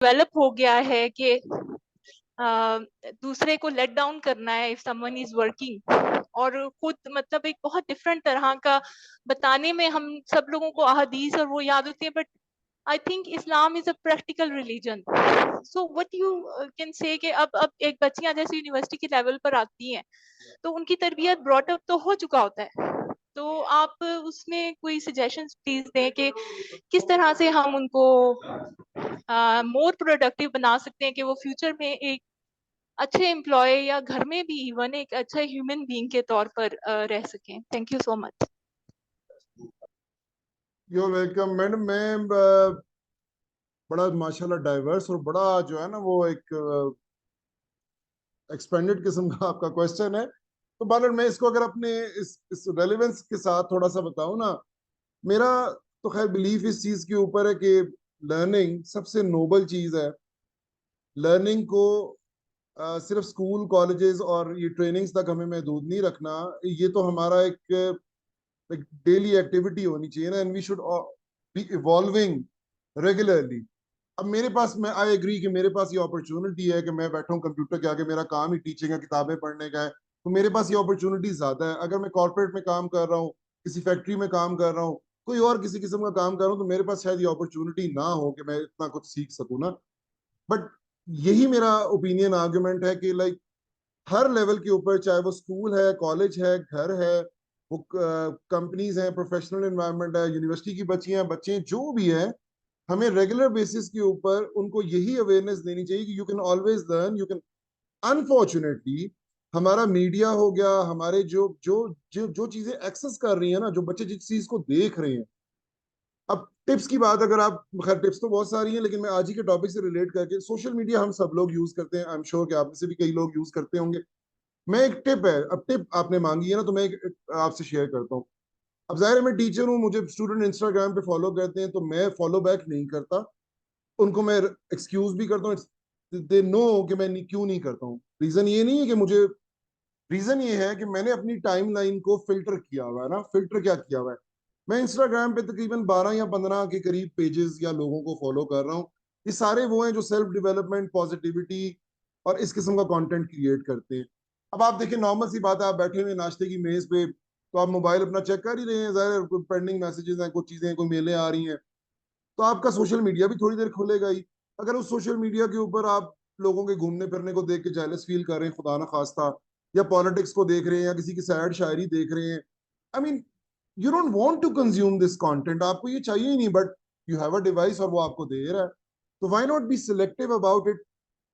Develop हो गया है कि दूसरे को लेट डाउन करना है इफ समवन इज वर्किंग, और खुद मतलब एक बहुत डिफरेंट तरह का बताने में हम सब लोगों को अहादीस और वो याद होती है, but I think Islam is a practical religion. So what you can say कि अब एक बच्चियां जैसे यूनिवर्सिटी के लेवल पर आती हैं तो उनकी तरबियत ब्रॉट अप तो हो चुका होता है, तो आप उसमें कोई सजेशंस प्लीज दें कि किस तरह से हम उनको मोर प्रोडक्टिव बना सकते हैं कि वो फ्यूचर में एक अच्छे एम्प्लॉय या घर में भी इवन एक अच्छा ह्यूमन बीइंग के तौर पर रह सकें। Thank you so much. You welcome madam. मैं बड़ा माशाल्लाह डाइवर्स और बड़ा जो है ना वो एक एक्सपेंडेड किस्म का आपका क्वेश्चन है। तो बालर मैं इसको अगर अपने इस रेलेवेंस के साथ थोड़ा सा बताऊं ना, मेरा तो खैर बिलीफ इस चीज के ऊपर है कि लर्निंग सबसे नोबल चीज है। लर्निंग को सिर्फ स्कूल कॉलेजेस और ये ट्रेनिंग्स तक हमें महदूद नहीं रखना। ये तो हमारा एक डेली एक्टिविटी होनी चाहिए ना, and we should be evolving regularly. अब मेरे पास, मैं आई एग्री कि मेरे पास ये अपॉर्चुनिटी है कि मैं बैठा हूँ कंप्यूटर के आगे, मेरा काम ही टीचिंग है, किताबें पढ़ने का है, तो मेरे पास ये अपॉर्चुनिटी ज्यादा है। अगर मैं कॉर्पोरेट में काम कर रहा हूँ, किसी फैक्ट्री में काम कर रहा हूँ, कोई और किसी किस्म का काम कर रहा हूँ, तो मेरे पास शायद ये अपॉर्चुनिटी ना हो कि मैं इतना कुछ सीख सकूँ ना। बट यही मेरा ओपिनियन आर्गुमेंट है कि लाइक हर लेवल के ऊपर, चाहे वो स्कूल है, कॉलेज है, घर है, वो कंपनीज हैं, प्रोफेशनल एनवायरनमेंट है, यूनिवर्सिटी की बच्चियां बच्चे जो भी हैं, हमें रेगुलर बेसिस के ऊपर उनको यही अवेयरनेस देनी चाहिए कि you can always learn, you can. Unfortunately हमारा मीडिया हो गया, हमारे जो जो जो जो चीजें एक्सेस कर रही है ना, जो बच्चे जिस चीज को देख रहे हैं। अब टिप्स की बात, अगर आप, खैर टिप्स तो बहुत सारी हैं, लेकिन मैं आज ही के टॉपिक से रिलेट करके, सोशल मीडिया हम सब लोग यूज करते हैं, आई एम श्योर कि आप में से भी कई लोग यूज करते होंगे। मैं एक टिप है, अब टिप आपने मांगी है ना, तो मैं एक आपसे शेयर करता हूँ। अब जाहिर है मैं टीचर हूँ, मुझे स्टूडेंट इंस्टाग्राम पे फॉलो करते हैं, तो मैं फॉलो बैक नहीं करता, उनको मैं एक्सक्यूज भी करता हूँ। दे नो कि मैं क्यों नहीं करता हूँ। रीजन ये नहीं है कि मुझे, रीजन ये है कि मैंने अपनी टाइमलाइन को फिल्टर किया हुआ है ना। फिल्टर क्या किया हुआ है, मैं इंस्टाग्राम पे तकरीबन 12 या 15 के करीब पेजेस या लोगों को फॉलो कर रहा हूँ। ये सारे वो हैं जो सेल्फ डेवलपमेंट, पॉजिटिविटी और इस किस्म का कंटेंट क्रिएट करते हैं। अब आप देखिए, नॉर्मल सी बात है, आप बैठे हुए नाश्ते की मेज पे, तो आप मोबाइल अपना चेक कर ही रहे हैं, जाहिर है पेंडिंग मैसेजेस हैं, कुछ चीजें, कोई मेलें आ रही हैं, तो आपका सोशल मीडिया भी थोड़ी देर खुलेगा ही। अगर उस सोशल मीडिया के ऊपर आप लोगों के घूमने फिरने को देख के जेलस फील कर रहे हैं, खुदा ना खास्ता, या पॉलिटिक्स को देख रहे हैं, या किसी की सैड शायरी देख रहे हैं, I mean you don't want to consume this content, आपको ये चाहिए ही नहीं, but you have a device और वो आपको दे रहा है, तो why not be selective about it.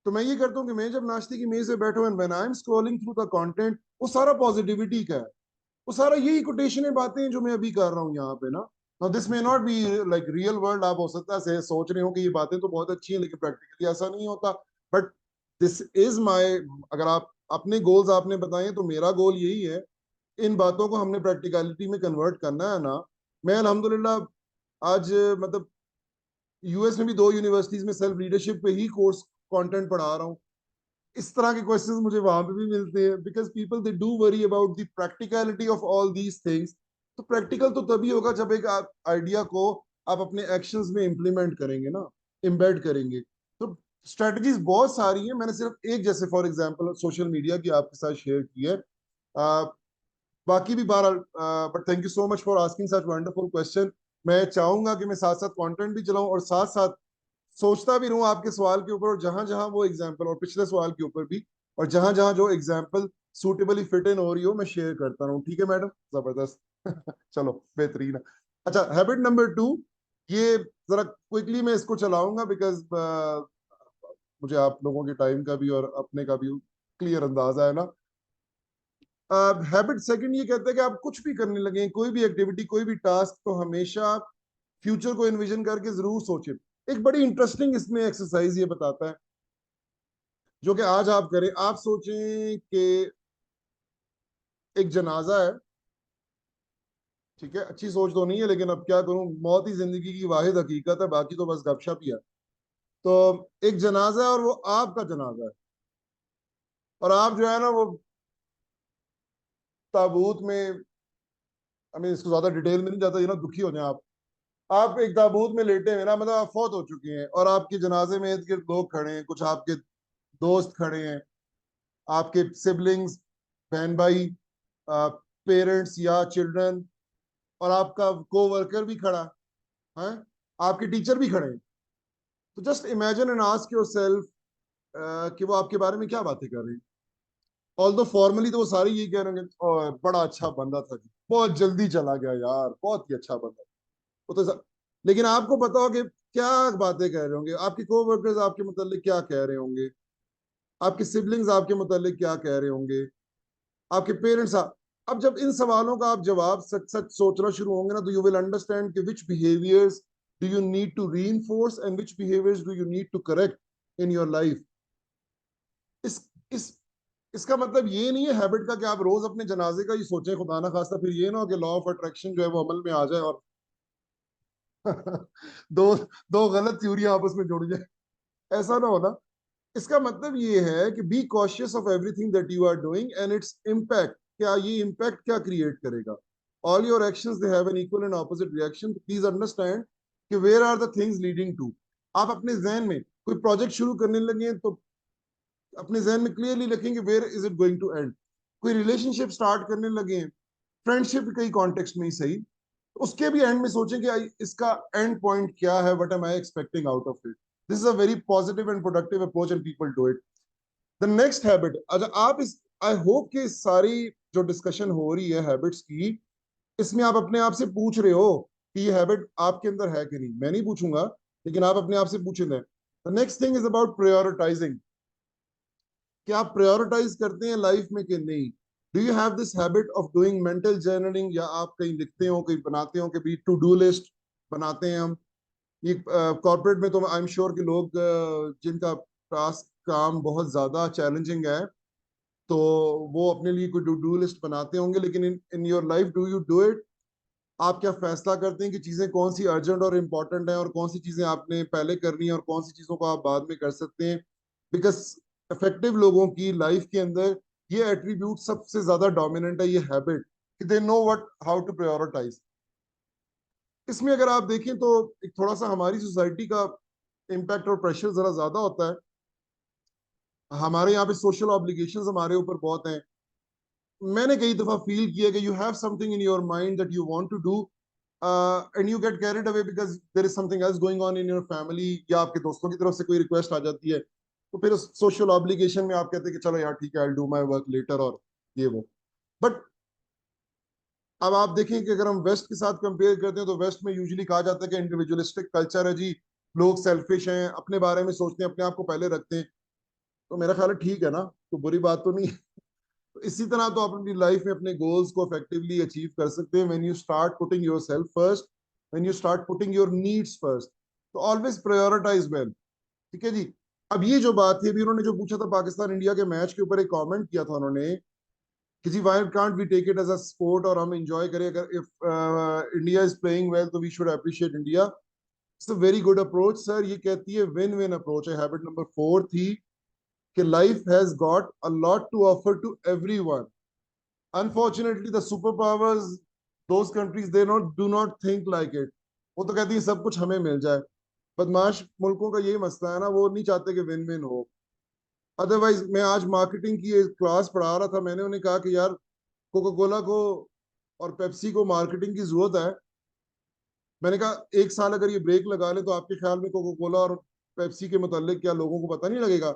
तो मैं ये करता हूँ कि मैं जब नाश्ते की मेज पे बैठा हूँ, when I am scrolling through the content, वो सारा पॉजिटिविटी का है, वो सारा यही कोटेशन बातें हैं जो मैं अभी कर रहा हूँ यहाँ पे ना। Now this may not be like real world, आप हो सकता है सोच रहे हो कि ये बातें तो बहुत अच्छी हैं, लेकिन प्रैक्टिकली ऐसा नहीं होता। बट दिस इज माय, अगर आप अपने गोल्स आपने बताए हैं, तो मेरा गोल यही है, इन बातों को हमने प्रैक्टिकलिटी में कन्वर्ट करना है ना। मैं अल्हम्दुलिल्लाह आज मतलब यूएस में भी 2 यूनिवर्सिटीज में सेल्फ लीडरशिप पे ही कोर्स कंटेंट पढ़ा रहा हूँ। इस तरह के क्वेश्चंस मुझे वहां पे भी मिलते हैं, because people they do worry about the practicality of all these things. तो प्रैक्टिकल तो तभी होगा जब एक आइडिया को आप अपने एक्शंस में इंप्लीमेंट करेंगे ना, इम्बेड करेंगे। तो स्ट्रेटजीज बहुत सारी हैं, मैंने सिर्फ एक, जैसे फॉर एग्जांपल सोशल मीडिया की आपके साथ शेयर की है। बाकी भी बहरहाल, but thank you so much for asking such wonderful question. मैं चाहूंगा कि मैं साथ साथ कंटेंट भी चलाऊं और साथ साथ सोचता भी रहूं आपके सवाल के ऊपर, और जहां जहां वो एग्जाम्पल, और पिछले सवाल के ऊपर भी, और जहां जहां जो एग्जाम्पल सूटेबली फिट इन हो रही हो, मैं शेयर करता रहूं। ठीक है मैडम, जबरदस्त। चलो बेहतरीन है। अच्छा, हैबिट नंबर 2, ये जरा क्विकली मैं इसको चलाऊंगा, बिकॉज मुझे आप लोगों के टाइम का भी और अपने का भी क्लियर अंदाजा है ना। हैबिट सेकंड ये कहता है कि आप कुछ भी करने लगे, कोई भी एक्टिविटी, कोई भी टास्क, तो हमेशा फ्यूचर को इन्विजन करके जरूर सोचें। एक बड़ी इंटरेस्टिंग इसमें एक्सरसाइज ये बताता है, जो कि आज आप करें। आप सोचें कि एक जनाजा है, ठीक है, अच्छी सोच तो नहीं है, लेकिन अब क्या करूं, मौत ही जिंदगी की वाहिद हकीकत है, बाकी तो बस गपशप ही है। तो एक जनाजा है, और वो आपका जनाजा है, और आप जो है ना वो ताबूत में, आई मीन इसको ज्यादा डिटेल में नहीं जाता, ये ना दुखी हो जाए आप। आप एक ताबूत में लेटे हैं ना, मतलब आप फौत हो चुके हैं और आपके जनाजे में इर्द गिर्द लोग खड़े हैं, कुछ आपके दोस्त खड़े हैं, आपके सिबलिंग्स, बहन भाई, पेरेंट्स या चिल्ड्रन, और आपका को वर्कर भी खड़ा है, आपके टीचर भी खड़े हैं। तो just imagine and ask your self कि वो आपके बारे में क्या बातें कर रहे हैं। ऑल्दो फॉर्मली तो वो सारे यही कह रहे होंगे, "ओह, बड़ा अच्छा बंदा था जी, बहुत जल्दी चला गया यार, बहुत ही अच्छा बंदा"। वो तो लेकिन आपको पता हो कि क्या बातें कह रहे होंगे, आपके को वर्कर्स आपके मुतालिक क्या कह रहे होंगे, आपके सिबलिंग्स आपके मुतालिक क्या कह रहे होंगे, आपके पेरेंट्स। अब जब इन सवालों का आप जवाब सच सच सोचना शुरू होंगे ना, तो यू विल अंडरस्टैंड कि which behaviours do you need to reinforce and which behaviours do you need to correct in your life. इस इस इसका मतलब ये नहीं है हैबिट का कि आप रोज अपने जनाजे का ही सोचें, खुदा ना खास्ता फिर ये ना हो कि लॉ ऑफ अट्रैक्शन जो है वो अमल में आ जाए और दो दो गलत थ्योरियां आपस में जुड़ जाए, ऐसा ना हो ना। इसका मतलब ये है कि be cautious of everything that you are doing and its impact, क्या ये इम्पैक्ट क्या क्रिएट करेगा। All your actions they have an equal and opposite reaction, please understand कि where are the things leading to. आप अपने जहन में कोई प्रोजेक्ट शुरू करने लगे तो अपने जहन में क्लियरली लिखेंगे where is it going to end. कोई रिलेशनशिप स्टार्ट करने लगे हैं, फ्रेंडशिप कई कॉन्टेक्स्ट में ही सही, तो उसके भी एंड में सोचें कि इसका एंड पॉइंट क्या है, what am I expecting out of it. This is a very positive and productive approach and people do it. The next habit, अच्छा आप इस, आई होप कि इस सारी जो डिस्कशन हो रही है हैबिट्स की, इसमें आप अपने आप से पूछ रहे हो कि ये हैबिट आपके अंदर है कि नहीं। मैं नहीं पूछूंगा, लेकिन आप अपने आप से पूछे दें। The next thing is about prioritising, कि आप प्रायोरिटाइज करते हैं लाइफ में कि नहीं। Do you have this habit of doing mental journaling, या आप कहीं लिखते हो, कहीं बनाते हो, कभी टू डू लिस्ट बनाते हैं हम। ये कॉर्पोरेट में तो आई एम श्योर कि लोग जिनका टास्क काम बहुत ज्यादा चैलेंजिंग है, तो वो अपने लिए कोई टू डू लिस्ट बनाते होंगे, लेकिन in in your life do you do it. आप क्या फैसला करते हैं कि चीजें कौन सी अर्जेंट और इम्पोर्टेंट है, और कौन सी चीजें आपने पहले करनी है, और कौन सी चीजों को आप बाद में कर सकते हैं। बिकॉज इफेक्टिव लोगों की लाइफ के अंदर ये एट्रीब्यूट सबसे ज्यादा डोमिनेंट है, ये हैबिट, कि they know what how to prioritise. इसमें अगर आप देखें तो एक थोड़ा सा हमारी सोसाइटी का इम्पैक्ट और प्रेशर जरा ज्यादा होता है। हमारे यहाँ पे सोशल ऑब्लिगेशंस हमारे ऊपर बहुत हैं। मैंने कई दफा फील किया कि you have something in your mind that you want to do, and you get carried away because there is something else going on in your family, या आपके दोस्तों की तरफ से कोई रिक्वेस्ट आ जाती है, तो फिर उस सोशल ऑब्लिगेशन में आप कहते हैं कि चलो यार ठीक है, I will do my work later, और ये वो। बट अब आप देखें कि अगर हम वेस्ट के साथ कंपेयर करते हैं, तो वेस्ट में यूजुअली कहा जाता है कि इंडिविजुअलिस्टिक कल्चर है जी, लोग सेल्फिश हैं, अपने बारे में सोचते हैं, अपने आप को पहले रखते हैं। तो मेरा ख्याल है ठीक है ना, तो बुरी बात तो नहीं है। तो इसी तरह तो आप अपनी लाइफ में अपने गोल्स को इफेक्टिवली अचीव कर सकते हैं when you start putting yourself first, when you start putting your needs first. तो ऑलवेज प्रायोरिटाइज वेल। ठीक है जी। अब ये जो बात थी, अभी उन्होंने जो पूछा था पाकिस्तान इंडिया के मैच के ऊपर, एक कमेंट किया था उन्होंने कि जी why can't we take it as a sport, और हम एंजॉय करें, अगर if India is playing well तो we should appreciate India. It's a very good approach sir, ये कहती है विन विन अप्रोच है। हैबिट नंबर 4 थी कि life has got a lot to offer to everyone. Unfortunately the super powers, those countries, they not do not think like it. वो तो कहती है सब कुछ हमें मिल जाए। बदमाश मुल्कों का यही मसला है ना, वो नहीं चाहते कि विन विन हो। अदरवाइज मैं आज मार्केटिंग की एक क्लास पढ़ा रहा था, मैंने उन्हें कहा कि यार कोका कोला को और पेप्सी को मार्केटिंग की जरूरत है। मैंने कहा एक साल अगर ये ब्रेक लगा ले, तो आपके ख्याल में कोका कोला और पेप्सी के मुतालिक क्या लोगों को पता नहीं लगेगा।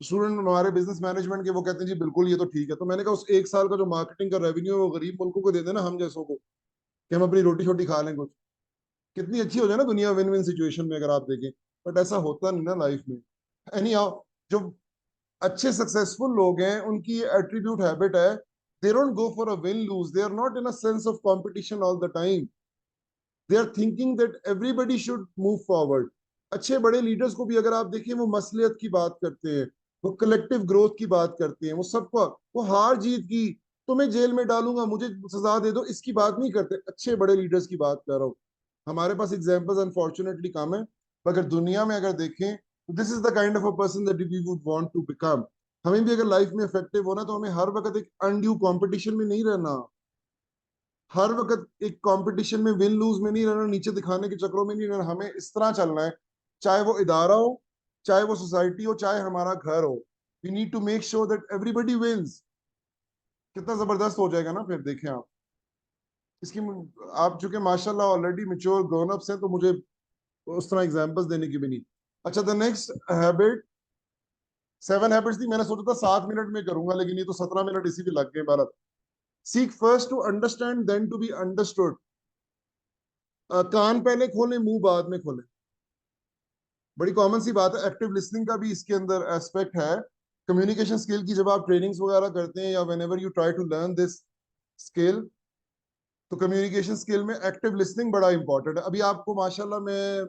स्टूडेंट हमारे बिजनेस मैनेजमेंट के वो कहते हैं जी बिल्कुल ये तो ठीक है। तो मैंने कहा उस एक साल का जो मार्केटिंग का रेवेन्यू है वो गरीब मुल्कों को दे देना, हम जैसों को, कि हम अपनी रोटी छोटी खा लें कुछ। कितनी अच्छी हो जाए ना दुनिया विन विन सिचुएशन में, अगर आप देखें। बट ऐसा होता नहीं ना लाइफ में। एनी हाउ, जो अच्छे सक्सेसफुल लोग हैं उनकी एट्रीब्यूट हैबिट है, they don't go for a win lose, they are not in a sense of competition all the time. They are thinking that everybody should move forward. अच्छे बड़े leaders को भी अगर आप देखें, वो मसलियत की बात करते हैं, वो कलेक्टिव ग्रोथ की बात करते हैं, वो सबको, वो हार जीत की, तुम्हें जेल में डालूंगा, मुझे सजा दे दो, इसकी बात नहीं करते। अच्छे बड़े लीडर्स की बात कर रहा हूँ। हमारे पास एग्जाम्पल्स अनफॉर्चुनेटली कम है, मगर दुनिया में अगर देखें तो this is the kind of a person that we would want to become. हमें भी अगर लाइफ में इफेक्टिव होना, तो हमें हर वक्त एक अनड्यू कंपटीशन में नहीं रहना। हर वक्त एक कंपटीशन में विन लूज में नहीं रहना, नीचे दिखाने के चक्रों में नहीं रहना। हमें इस तरह चलना है, चाहे वो इदारा हो, चाहे वो सोसाइटी हो, चाहे हमारा घर हो। We need to make sure that everybody wins. कितना जबरदस्त हो जाएगा ना फिर, देखें आप इसकी। आप चूंकि माशाल्लाह ऑलरेडी मेच्योर ग्रोन अप्स हैं, तो मुझे उस तरह एग्जांपल्स देने की भी नहीं। अच्छा, द नेक्स्ट हैबिट, 7 हैबिट्स थी, मैंने सोचा था 7 मिनट में करूंगा, लेकिन ये तो 17 मिनट इसी पे लग गए। Bharat, seek first to understand then to be understood. कान पहले खोलें, मुंह बाद में खोलें। बड़ी कॉमन सी बात है, एक्टिव लिसनिंग का भी इसके अंदर एस्पेक्ट है। कम्युनिकेशन स्किल की जब आप ट्रेनिंग्स वगैरह करते हैं, या whenever you try to learn this skill, तो कम्युनिकेशन स्किल में एक्टिव लिसनिंग बड़ा इंपॉर्टेंट है। अभी आपको माशाल्लाह मैं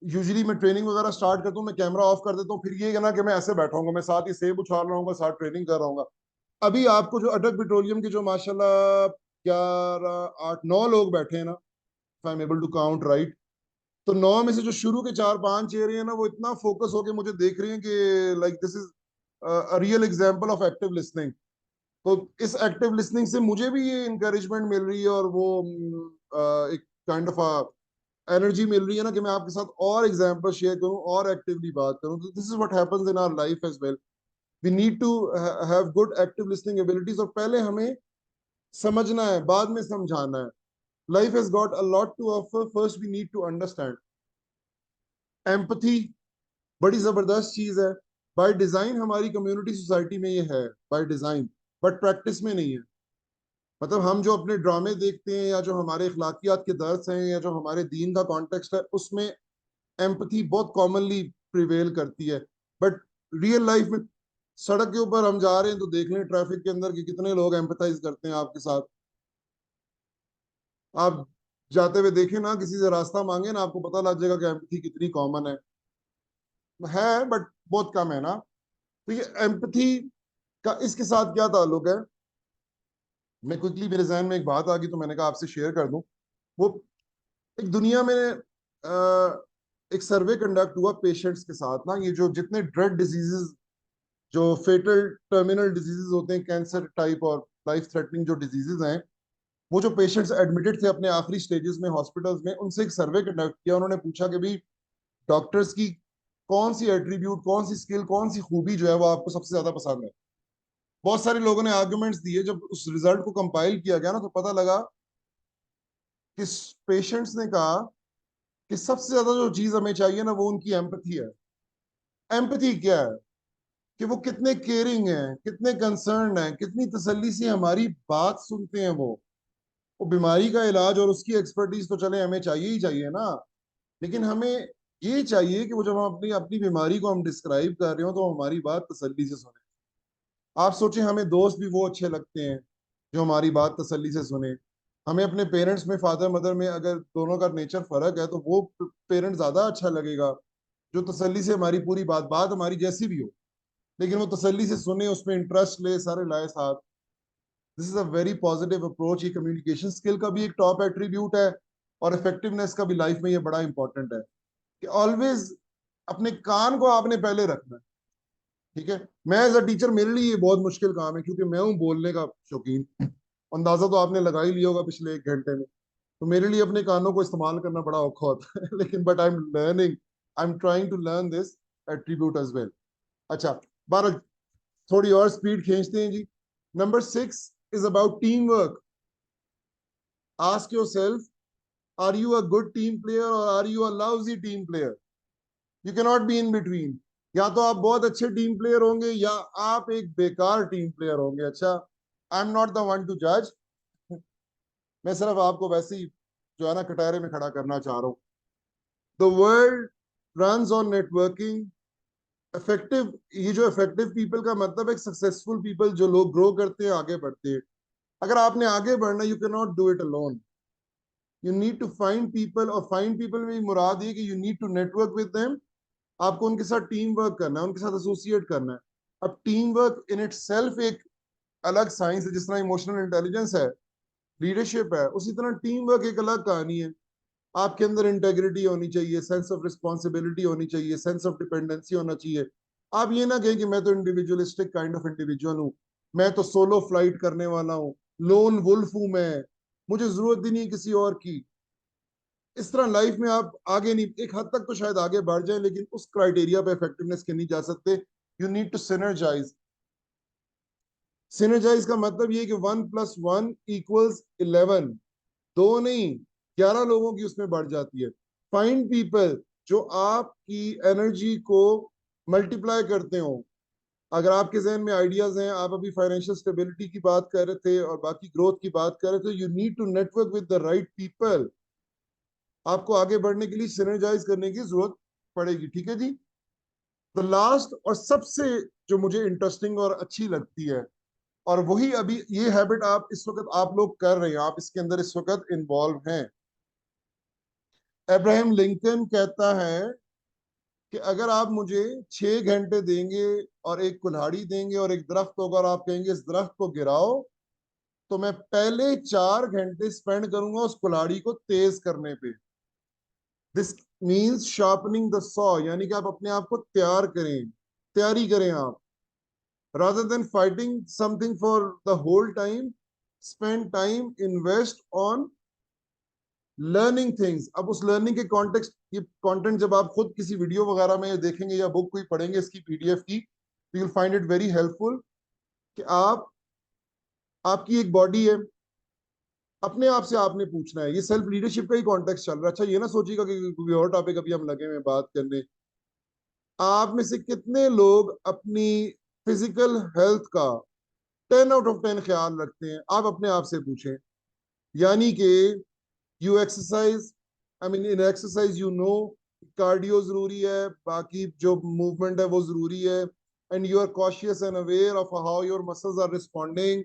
यूजुअली मैं ट्रेनिंग वगैरह स्टार्ट करता हूँ, मैं कैमरा ऑफ कर देता हूँ, फिर ये ना कि मैं ऐसे बैठा हूँ, मैं साथ ही सेब उछाल रहा हूँ, साथ ट्रेनिंग कर रहा हूँ। अभी आपको जो अटक पेट्रोलियम के जो माशाल्लाह 11 8 9 लोग बैठे हैं ना, if I am able to count right, तो 9 में से जो शुरू के 4 5 चेहरे हैं ना, वो इतना फोकस होके मुझे देख रहे हैं कि like this is a real example of active listening. तो इस एक्टिव लिसनिंग से मुझे भी ये इंकरेजमेंट मिल रही है, और वो एक काइंड ऑफ एनर्जी मिल रही है ना, कि मैं आपके साथ और एग्जांपल शेयर करूं और एक्टिवली बात करूं। तो this is what happens in our life as well. We need to have good active listening abilities, और पहले हमें समझना है, बाद में समझाना है। Life has got a lot to offer, first we need to understand. Empathy बड़ी जबरदस्त चीज है। बाय डिजाइन हमारी कम्युनिटी सोसाइटी में ये है, बाय डिजाइन, बट प्रैक्टिस में नहीं है। मतलब हम जो अपने ड्रामे देखते हैं, या जो हमारे अखलाकियात के दर्स हैं, या जो हमारे दीन का कॉन्टेक्स्ट है, उसमें एम्पथी बहुत कॉमनली प्रिवेल करती है। बट रियल लाइफ में सड़क के ऊपर हम जा रहे हैं, तो देख लें ट्रैफिक के अंदर कि कितने लोग एम्पथाइज करते हैं आपके साथ। आप जाते हुए देखें ना, किसी से रास्ता मांगे ना, आपको पता लग जाएगा कि एम्पथी कितनी कॉमन है, बट बहुत कम है ना। तो ये एम्पथी का इसके साथ क्या ताल्लुक है? मैं क्विकली, मेरे जहन में एक बात आ गई, तो मैंने कहा आपसे शेयर कर दूं। वो एक दुनिया में एक सर्वे कंडक्ट हुआ पेशेंट्स के साथ ना, ये जो जितने ड्रग डिजीजेस, जो फेटल टर्मिनल डिजीजेस होते हैं, कैंसर टाइप और लाइफ थ्रेटनिंग जो डिजीजेस हैं, वो जो पेशेंट्स एडमिटेड थे अपने आखिरी स्टेजेस में हॉस्पिटल्स में, उनसे एक सर्वे कंडक्ट किया। उन्होंने पूछा कि भाई, डॉक्टर्स की कौन सी एट्रीब्यूट, कौन सी स्किल, कौन सी खूबी जो है वो आपको सबसे ज्यादा पसंद है। बहुत सारे लोगों ने आर्गुमेंट्स दिए। जब उस रिजल्ट को कंपाइल किया गया ना, तो पता लगा कि पेशेंट्स ने कहा कि सबसे ज्यादा जो चीज हमें चाहिए ना, वो उनकी एम्पथी है। एम्पथी क्या है? कि वो कितने केयरिंग हैं, कितने कंसर्न हैं, कितनी तसल्ली से हमारी बात सुनते हैं। वो बीमारी का इलाज और उसकी एक्सपर्टीज तो चले हमें चाहिए ही चाहिए ना, लेकिन हमें ये चाहिए कि वो जब हम अपनी अपनी बीमारी को हम डिस्क्राइब कर रहे हो, तो हमारी बात तसल्ली से सुने। आप सोचें, हमें दोस्त भी वो अच्छे लगते हैं जो हमारी बात तसल्ली से सुने। हमें अपने पेरेंट्स में, फादर मदर में, अगर दोनों का नेचर फर्क है, तो वो पेरेंट ज्यादा अच्छा लगेगा जो तसल्ली से हमारी पूरी बात बात हमारी जैसी भी हो, लेकिन वो तसल्ली से सुने, उसमें इंटरेस्ट ले, सारे लाए साथ। This is a very positive approach. ये कम्युनिकेशन स्किल का भी एक टॉप एट्रीब्यूट है, और इफेक्टिवनेस का भी लाइफ में ये बड़ा इंपॉर्टेंट है, कि ऑलवेज अपने कान को आपने पहले रखना है। ठीक है, मैं एज अ टीचर, मेरे लिए ये बहुत मुश्किल काम है, क्योंकि मैं हूँ बोलने का शौकीन। अंदाजा तो आपने लगा ही लिया होगा पिछले 1 घंटे में। तो मेरे लिए अपने कानों को इस्तेमाल करना बड़ा औखा होता है लेकिन but I am trying to learn this attribute as well. अच्छा, 12, थोड़ी और स्पीड खींचते हैं जी। Number 6 is about team work. Ask your self, are you a good team player or are you a lousy team player? You can not be in between. या तो आप बहुत अच्छे टीम प्लेयर होंगे, या आप एक बेकार टीम प्लेयर होंगे। अच्छा, आई am not the one two जज। मैं सिर्फ आपको वैसे ही जो है ना कटहरे में खड़ा करना चाह रहा हूँ। The world runs on networking. Effective, ये जो इफेक्टिव पीपल का मतलब है सक्सेसफुल पीपल, जो लोग ग्रो करते हैं, आगे बढ़ते हैं। अगर आपने आगे बढ़ना, you can not do it alone. You need to find people, और फाइंड पीपल में मुराद ये कि you need to network with them. आपको उनके साथ टीम वर्क करना है, उनके साथ एसोसिएट करना है। अब team work in it self एक अलग साइंस है। जिस तरह इमोशनल इंटेलिजेंस है, लीडरशिप है, उसी तरह टीम वर्क एक अलग कहानी है। आपके अंदर इंटेग्रिटी होनी चाहिए, सेंस ऑफ रिस्पॉन्सिबिलिटी होनी चाहिए, सेंस ऑफ डिपेंडेंसी होना चाहिए। आप ये ना कहें कि मैं तो इंडिविजुअलिस्टिक काइंड ऑफ इंडिविजुअल हूँ, मैं तो सोलो फ्लाइट करने वाला हूँ, लोन वुल्फ हूं मैं, मुझे जरूरत ही नहीं किसी और की। इस तरह लाइफ में आप आगे नहीं, एक हद तक तो शायद आगे बढ़ जाए, लेकिन उस क्राइटेरिया पे इफेक्टिवनेस के नहीं जा सकते। You need to synergize. Synergize का मतलब ये कि 1+1=11। दो नहीं, 11 लोगों की उसमें बढ़ जाती है। फाइंड पीपल जो आपकी एनर्जी को मल्टीप्लाई करते हो। अगर आपके जहन में आइडियाज हैं, आप अभी फाइनेंशियल स्टेबिलिटी की बात कर रहे थे और बाकी ग्रोथ की बात कर रहे थे, you need to network with the right people. आपको आगे बढ़ने के लिए सिनर्जाइज करने की जरूरत पड़ेगी, ठीक है जी। द लास्ट और सबसे जो मुझे इंटरेस्टिंग और अच्छी लगती है, और वही अभी ये हैबिट आप इस वक्त आप लोग कर रहे हैं, आप इसके अंदर इस वक्त इन्वॉल्व हैं। अब्राहम लिंकन कहता है कि अगर आप मुझे 6 घंटे देंगे और एक कुल्हाड़ी देंगे और एक दरख्त होगा और आप कहेंगे इस दरख्त को गिराओ, तो मैं पहले 4 घंटे स्पेंड करूंगा उस कुल्हाड़ी को तेज करने पे। This means sharpening the saw, यानी कि आप अपने आप को तैयार करें, तैयारी करें आप, rather than fighting something for the whole time, spend time, invest on learning things. अब उस लर्निंग के कॉन्टेक्स्ट, ये कंटेंट जब आप खुद किसी वीडियो वगैरह में देखेंगे या बुक कोई पढ़ेंगे इसकी पीडीएफ की, तो you will find it very helpful कि आपकी एक बॉडी है, अपने आप से आपने पूछना है। ये सेल्फ लीडरशिप का ही कॉन्टेक्स्ट चल रहा है। अच्छा ये ना सोचिएगा कि कोई और टॉपिक अभी हम लगे हुए हैं बात करने। आप में से कितने लोग अपनी फिजिकल हेल्थ का 10 आउट ऑफ 10 ख्याल रखते हैं? आप अपने आप से पूछें। यानी कि you exercise, I mean in exercise you know cardio जरूरी है, बाकी जो मूवमेंट है वो जरूरी है, and you are cautious and aware of how your muscles are responding,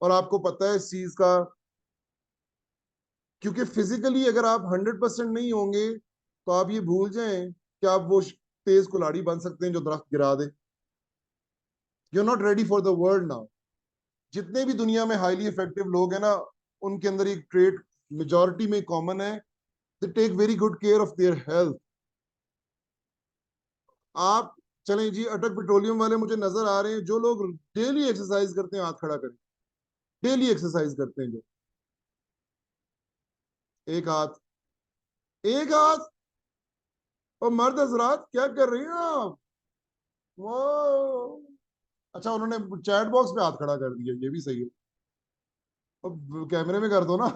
और आपको पता है इस चीज का। क्योंकि फिजिकली अगर आप 100% नहीं होंगे तो आप ये भूल जाएं कि आप वो तेज कुल्हाड़ी बन सकते हैं जो दरख्त गिरा दे। You are not ready for the world now. जितने भी दुनिया में हाईली इफेक्टिव लोग हैं ना, उनके अंदर एक ट्रेट मेजोरिटी में कॉमन है, they take very good care of their health. आप चलें जी, अटक पेट्रोलियम वाले मुझे नजर आ रहे हैं, जो लोग डेली एक्सरसाइज करते हैं, हाथ खड़ा करें। डेली एक्सरसाइज करते हैं जो, एक हाथ, एक हाथ। और मर्द हजरात क्या कर रही हैं आप? वो अच्छा, उन्होंने चैट बॉक्स पे हाथ खड़ा कर दिया, ये भी सही है। अब कैमरे में कर दो ना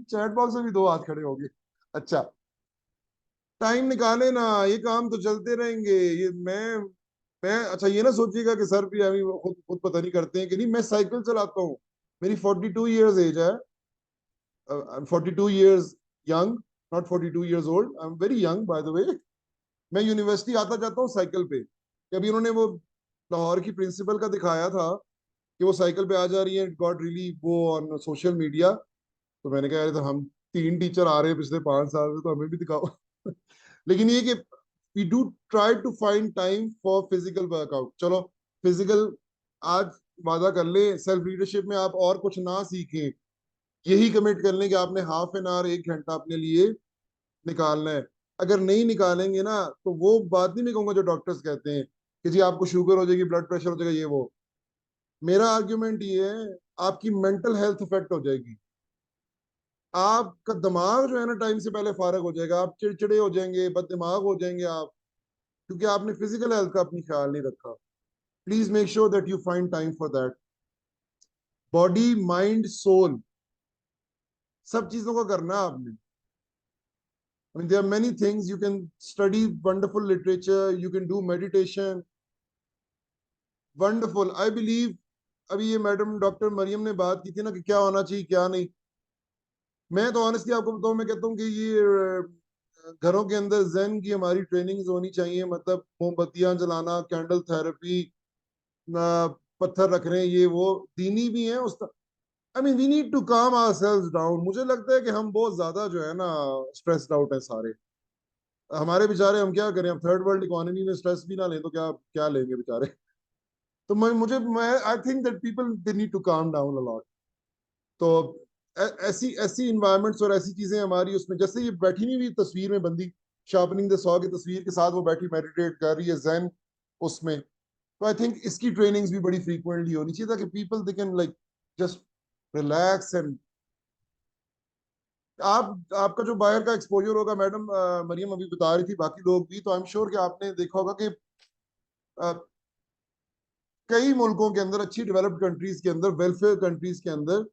चैट बॉक्स में भी 2 हाथ खड़े होंगे। अच्छा, टाइम निकाले ना, ये काम तो चलते रहेंगे। ये मैं अच्छा ये ना सोचिएगा कि सर भी अभी खुद खुद पता नहीं करते हैं कि नहीं। मैं साइकिल चलाता हूँ, मेरी 42 ईयर्स एज है। I am 42 years young, not 42 years old, I am very young by the way. मैं यूनिवर्सिटी आता जाता हूँ साइकिल पे। कभी उन्होंने वो लाहौर की प्रिंसिपल का दिखाया था कि वो साइकिल पे आ जा रही है, गॉट रियली वो ऑन सोशल मीडिया। तो मैंने कहा यार, तो हम 3 टीचर आ रहे हैं पिछले 5 साल से, तो हमें भी दिखाओ लेकिन ये कि we do try to find time for physical workout. चलो फिजिकल, आज वादा कर ले सेल्फ लीडरशिप में आप और कुछ ना सीखें, यही कमिट कर लें कि आपने हाफ एन आवर, 1 घंटा अपने लिए निकालना है। अगर नहीं निकालेंगे ना, तो वो बात नहीं मैं कहूंगा जो डॉक्टर्स कहते हैं कि जी आपको शुगर हो जाएगी, ब्लड प्रेशर हो जाएगा, ये वो। मेरा आर्ग्यूमेंट ये है, आपकी मेंटल हेल्थ इफेक्ट हो जाएगी। आपका दिमाग जो है ना टाइम से पहले फारग हो जाएगा, आप चिड़चिड़े हो जाएंगे, बददिमाग हो जाएंगे आप, क्योंकि आपने फिजिकल हेल्थ का अपनी ख्याल नहीं रखा। Please make sure that you find time for that. Body mind soul, सब चीजों को करना है आपने। I mean, there are many things you can study, wonderful literature, you can do meditation, wonderful. I believe अभी ये मैडम डॉक्टर मरियम ने बात की थी ना कि क्या होना चाहिए क्या नहीं। मैं तो ऑनेस्टली आपको बताऊं, मैं कहता हूँ कि ये घरों के अंदर जैन की हमारी ट्रेनिंग्स होनी चाहिए। मतलब मोमबत्तियां जलाना, कैंडल थेरेपी, पत्थर रख रहे हैं, ये वो दीनी भी है उस। I mean we need to calm ourselves down. मुझे लगता है कि हम बहुत ज्यादा जो है ना स्ट्रेस्ड आउट है सारे। हमारे बेचारे, हम क्या करें, हम थर्ड वर्ल्ड इकोनॉमी में स्ट्रेस भी ना लें तो क्या क्या लेंगे बेचारे। तो मैं I think that people they need to calm down a lot. तो ऐसी ऐसी इन्वायरमेंट्स और ऐसी चीजें हमारी उसमें, जैसे ये बैठी नहीं हुई तस्वीर में बंदी, शार्पनिंग द सॉ की तस्वीर के साथ वो बैठी मेडिटेट कर रही है जैन उसमें। तो आई थिंक इसकी ट्रेनिंग्स भी बड़ी फ्रीक्वेंटली होनी चाहिए ताकि people they can like just relax and आपका जो बाहर का एक्सपोजर होगा, मैडम मरियम अभी बता रही थी, बाकी लोग भी, तो आई एम श्योर कि आपने देखा होगा कि अ, कई मुल्कों के अंदर, अच्छी डेवलप्ड कंट्रीज के अंदर, वेलफेयर कंट्रीज के अंदर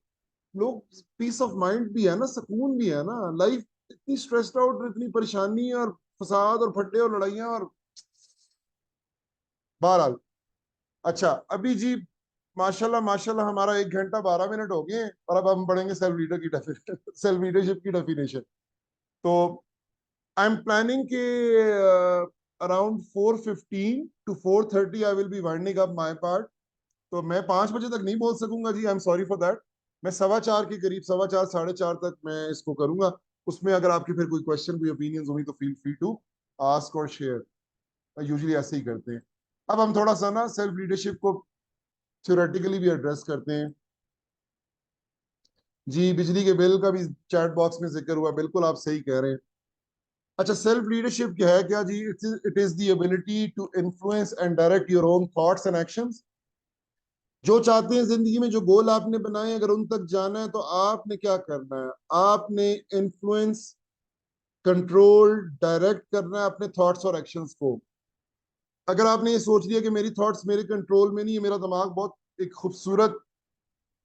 लोग, पीस ऑफ माइंड भी है ना, सुकून भी है ना। लाइफ इतनी स्ट्रेस्ड आउट, इतनी परेशानी और फसाद और फट्टे और लड़ाइयाँ और बहरहाल। अच्छा अभी जी, माशाल्लाह माशाल्लाह हमारा 1 घंटा 12 मिनट हो गए हैं, और अब हम पढ़ेंगे सेल्फ लीडर की डेफिनेशन, सेल्फ लीडरशिप की डेफिनेशन। तो आई एम प्लानिंग के around 4:15 to 4:30 I will be winding up my part. तो मैं 5 बजे तक नहीं बोल सकूंगा जी, I am sorry for that. मैं 4:15 के करीब, 4:15 4:30 तक मैं इसको करूंगा। उसमें अगर आपकी फिर कोई क्वेश्चन, कोई ओपिनियंस हुई तो फील फ्री टू आस्क और शेयर। यूजुअली ऐसे ही करते हैं। अब हम थोड़ा सा ना सेल्फ लीडरशिप को थ्योरेटिकली भी एड्रेस करते हैं। जी बिजली के बिल का भी चैट बॉक्स में जिक्र हुआ, बिल्कुल आप सही कह रहे हैं। अच्छा सेल्फ लीडरशिप क्या है, क्या जी? It is the ability to influence and direct your own thoughts and actions. जो चाहते हैं जिंदगी में, जो गोल आपने बनाए, अगर उन तक जाना है तो आपने क्या करना है? आपने इन्फ्लुएंस, कंट्रोल, डायरेक्ट करना है अपने थॉट्स और एक्शंस को। अगर आपने ये सोच लिया कि मेरी थॉट्स मेरे कंट्रोल में नहीं है, मेरा दिमाग बहुत एक खूबसूरत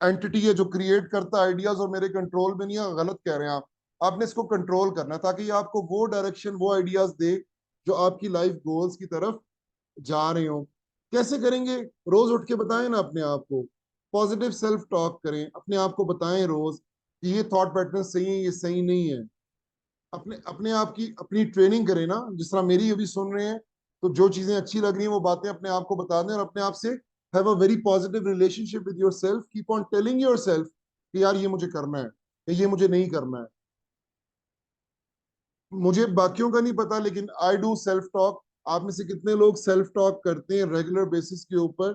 एंटिटी है जो क्रिएट करता है आइडियाज और मेरे कंट्रोल में नहीं है, गलत कह रहे हैं आप। आपने इसको कंट्रोल करना है ताकि ये आपको वो डायरेक्शन, वो आइडियाज दे जो आपकी लाइफ गोल्स की तरफ जा रहे हो। कैसे करेंगे? रोज उठ के बताएं ना अपने आप को, पॉजिटिव सेल्फ टॉक करें, अपने आप को बताएं रोज कि ये थॉट पैटर्न सही है, ये सही नहीं है। अपने अपने आप की अपनी ट्रेनिंग करें ना, जिस तरह मेरी अभी सुन रहे हैं, तो जो चीजें अच्छी लग रही हैं वो बातें अपने आप को बता दें, और अपने आप से have a very positive relationship with yourself. Keep on telling yourself कि यार ये मुझे करना है या ये मुझे नहीं करना है। मुझे बाकियों का नहीं पता, लेकिन आई डू सेल्फ टॉक। आप में से कितने लोग सेल्फ टॉक करते हैं रेगुलर बेसिस के ऊपर?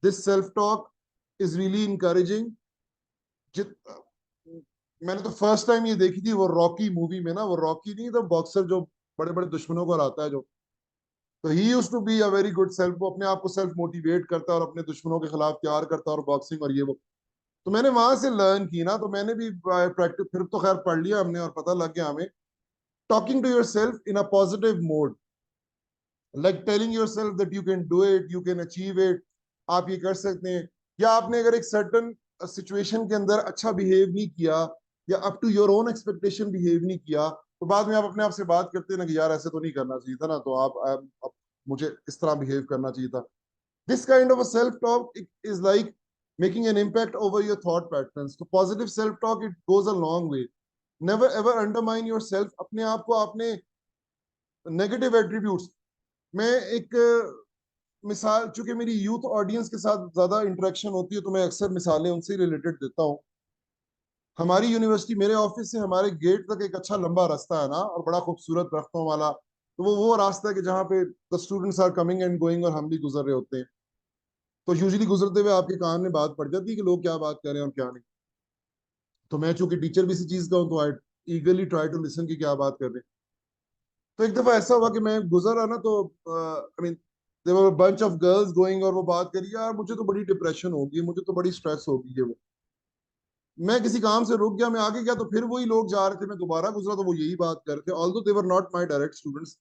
This self talk is really encouraging. जित मैंने तो फर्स्ट टाइम ये देखी थी वो रॉकी मूवी में ना, वो रॉकी नहीं था बॉक्सर जो बड़े बड़े दुश्मनों को हराता है जो, तो he use to be a very good self, वो अपने आप को सेल्फ मोटिवेट करता है और अपने दुश्मनों के खिलाफ तैयार करता है और बॉक्सिंग और ये वो। तो मैंने वहां से लर्न की ना, तो मैंने भी प्रैक्टिस, फिर तो खैर पढ़ लिया हमने और पता लग गया हमें, talking to your self in a positive mode, like telling your self that you can do it, you can achieve it, आप ये कर सकते हैं। या आपने अगर एक सर्टन सिचुएशन के अंदर अच्छा बिहेव नहीं किया या up to your own expectation behave नहीं किया, तो बाद में आप अपने आप से बात करते हैं ना कि यार ऐसे तो नहीं करना चाहिए था ना, तो आप मुझे इस तरह बिहेव करना चाहिए था। This kind of a self-talk is like making an impact over your thought patterns. So positive self-talk, it goes a long way. Never ever undermine yourself. अपने आप को आपने नेगेटिव एट्रीब्यूट्स, मैं एक मिसाल, चूंकि मेरी यूथ ऑडियंस के साथ ज्यादा इंटरेक्शन होती है तो मैं अक्सर मिसालें उनसे रिलेटेड देता हूँ। हमारी यूनिवर्सिटी, मेरे ऑफिस से हमारे गेट तक एक अच्छा लंबा रास्ता है ना, और बड़ा खूबसूरत दरख्तों वाला, तो वो रास्ता है कि जहाँ पे the students are coming and going और हम भी गुजर रहे होते हैं। तो यूजुअली गुजरते हुए आपके कान में बात पड़ जाती है कि लोग क्या बात कर रहे हैं और क्या नहीं। तो मैं चूंकि टीचर भी इसी चीज का हूँ, तो आई ईगरली ट्राई टू लिसन कि क्या बात कर रहे हैं। तो एक दफा ऐसा हुआ कि मैं गुजर रहा ना, तो I mean there were bunch of girls going, और वो बात करी यार मुझे तो बड़ी डिप्रेशन होगी, मुझे तो बड़ी स्ट्रेस होगी है वो। मैं किसी काम से रुक गया, मैं आगे गया तो फिर वही लोग जा रहे थे, मैं दोबारा गुजरा तो वो यही बात कर रहे थे, although they were not my direct students.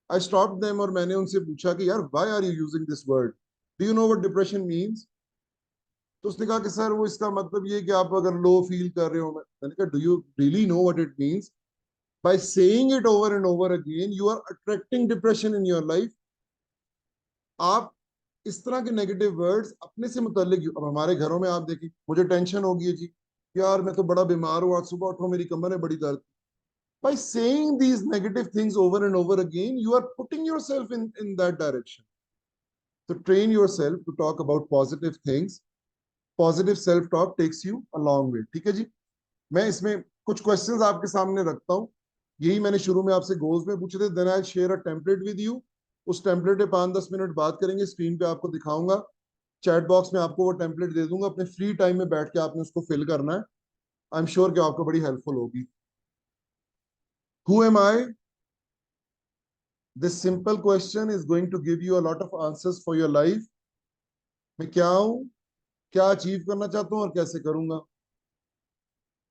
I stopped them और मैंने उनसे पूछा कि यार why are you using this word, do you know what depression means? तो उसने कहा कि सर वो इसका मतलब ये कि आप अगर लो फील कर रहे हो। मैंने कहा do you really know what it means? By saying it over and over again you are attracting depression in your life. आप इस तरह के नेगेटिव वर्ड्स अपने से मुतल्लिक, अब हमारे घरों में आप देखिए, मुझे टेंशन होगी है जी, यार मैं तो बड़ा बीमार हूँ, आज सुबह उठो मेरी कमर में बड़ी दर्द। By saying these negative things over and over again you are putting yourself in that direction. तो train yourself to talk about positive things. Positive self talk takes you a long way. ठीक है जी। मैं इसमें कुछ questions आपके सामने रखता हूँ, यही मैंने शुरू में आपसे गोल्स में पूछे थे। Then I share a template with you. उस टेम्पलेट पे 5-10 मिनट बात करेंगे, स्क्रीन पे आपको दिखाऊंगा, चैट बॉक्स में आपको वो टेम्पलेट दे दूंगा, अपने फ्री टाइम में बैठ के आपने उसको फिल करना है। आई एम श्योर कि आपको बड़ी हेल्पफुल होगी। Who am I? This simple question is going to give you a lot of answers for your life. मैं क्या हूँ, क्या अचीव करना चाहता हूँ और कैसे करूंगा।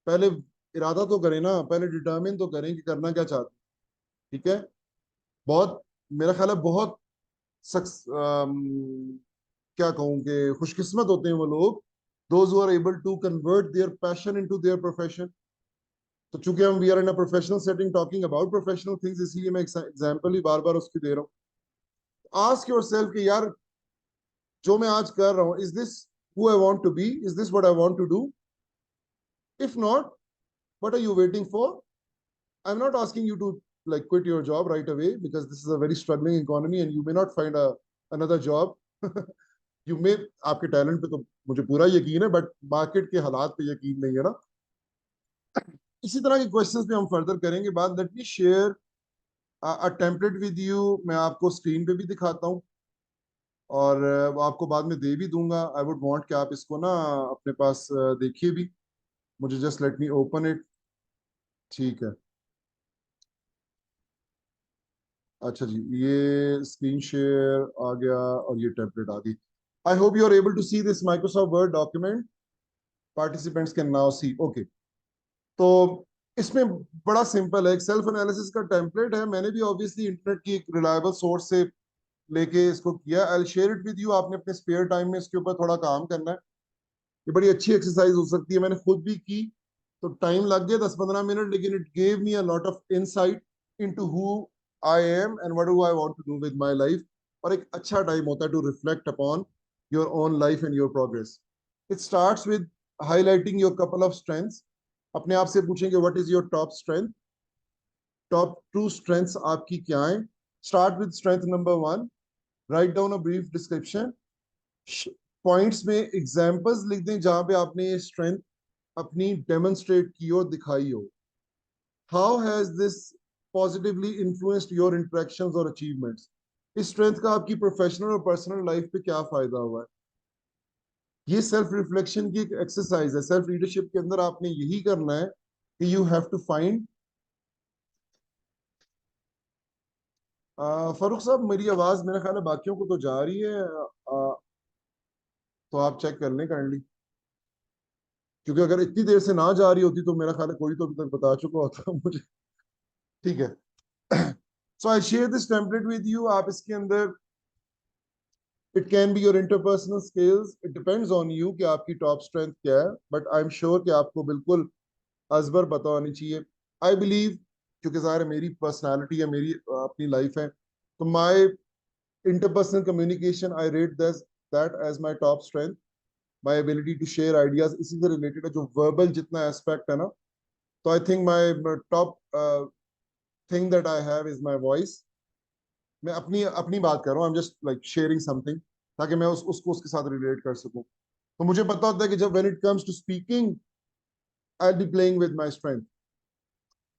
पहले इरादा तो करें ना, पहले डिटरमिन तो करें कि करना क्या चाहते हैं, ठीक है। बहुत, मेरा ख्याल है बहुत क्या कहूँ कि खुशकिस्मत होते हैं वो लोग, those who are able to convert their passion into their profession. तो चूंकि हम we are in a professional setting talking about professional things, इसलिए मैं एग्जांपल ही बार बार उसकी दे रहा हूँ। आस्क योरसेल्फ कि यार जो मैं आज कर रहा हूँ, is this who I want to be, is this what I want to do? If not, what are you waiting for? I'm not asking you to like quit your job right away, because this is a very struggling economy and you may not find another job. You may, आपके talent पे तो मुझे पूरा यकीन है, but market के हालात पे यकीन नहीं है ना। इसी तरह के क्वेश्चंस पे हम फर्दर करेंगे बात। Let me share a template with you, मैं आपको स्क्रीन पे भी दिखाता हूँ और वो आपको बाद में दे भी दूंगा। आई वुड वांट कि आप इसको ना अपने पास देखिए भी। मुझे just let me open it. ठीक है, अच्छा जी, ये स्क्रीन शेयर आ गया और ये टेम्पलेट आ गई। I hope you are able to see this Microsoft Word document. Participants can now see, okay. तो इसमें बड़ा सिंपल है, एक सेल्फ एनालिसिस का टेम्पलेट है। मैंने भी ऑब्वियसली इंटरनेट की एक रिलायबल सोर्स से लेके इसको किया। I share it with you. आपने अपने स्पेयर टाइम में इसके ऊपर थोड़ा काम करना है। ये बड़ी अच्छी एक्सरसाइज हो सकती है, मैंने खुद भी की। तो टाइम लग गया 10-15 मिनट, लेकिन it gave me a lot of insight into who I am and what do I want to do with my life. और एक अच्छा टाइम होता है to reflect upon your own life and your progress. It starts with highlighting your couple of strengths. अपने आप से पूछेंगे what is your top strength, top two strengths आपकी क्या है। Start with strength number 1, write down a brief description. Points में examples लिख दें जहां पे आपने ये स्ट्रेंथ अपनी डेमोन्स्ट्रेट की और दिखाई हो। How has this positively influenced your interactions और अचीवमेंट्स? इस स्ट्रेंथ का आपकी प्रोफेशनल और पर्सनल लाइफ पे क्या फायदा हुआ है? ये सेल्फ रिफ्लेक्शन की एक एक्सरसाइज है। सेल्फ लीडरशिप के अंदर आपने यही करना है कि you have to find. Farooq साहब, मेरी आवाज मेरा ख्याल है बाकियों को तो जा रही है। तो आप चेक कर लें काइंडली, क्योंकि अगर इतनी देर से ना जा रही होती तो मेरा ख्याल है कोई तो अभी तक बता चुका होता मुझे। ठीक है। So I share this template with you. आप इसके अंदर, it can be your interpersonal skills, it depends on you कि आपकी टॉप स्ट्रेंथ क्या है, बट आई एम श्योर कि आपको बिल्कुल अजबर पता होनी चाहिए। आई बिलीव, क्योंकि ज़ाहिर है मेरी पर्सनालिटी है, मेरी अपनी लाइफ है, तो my interpersonal communication I rate that as my top strength. My ability to share ideas इसी से रिलेटेड है, जो वर्बल जितना एस्पेक्ट है ना। तो I think my top thing that I have is my voice. मैं अपनी अपनी बात कर रहा हूँ, I am just like sharing something, ताकि मैं उसको उसके साथ रिलेट कर सकूं। तो मुझे पता होता है कि जब when it comes to speaking, I will be playing with my strength,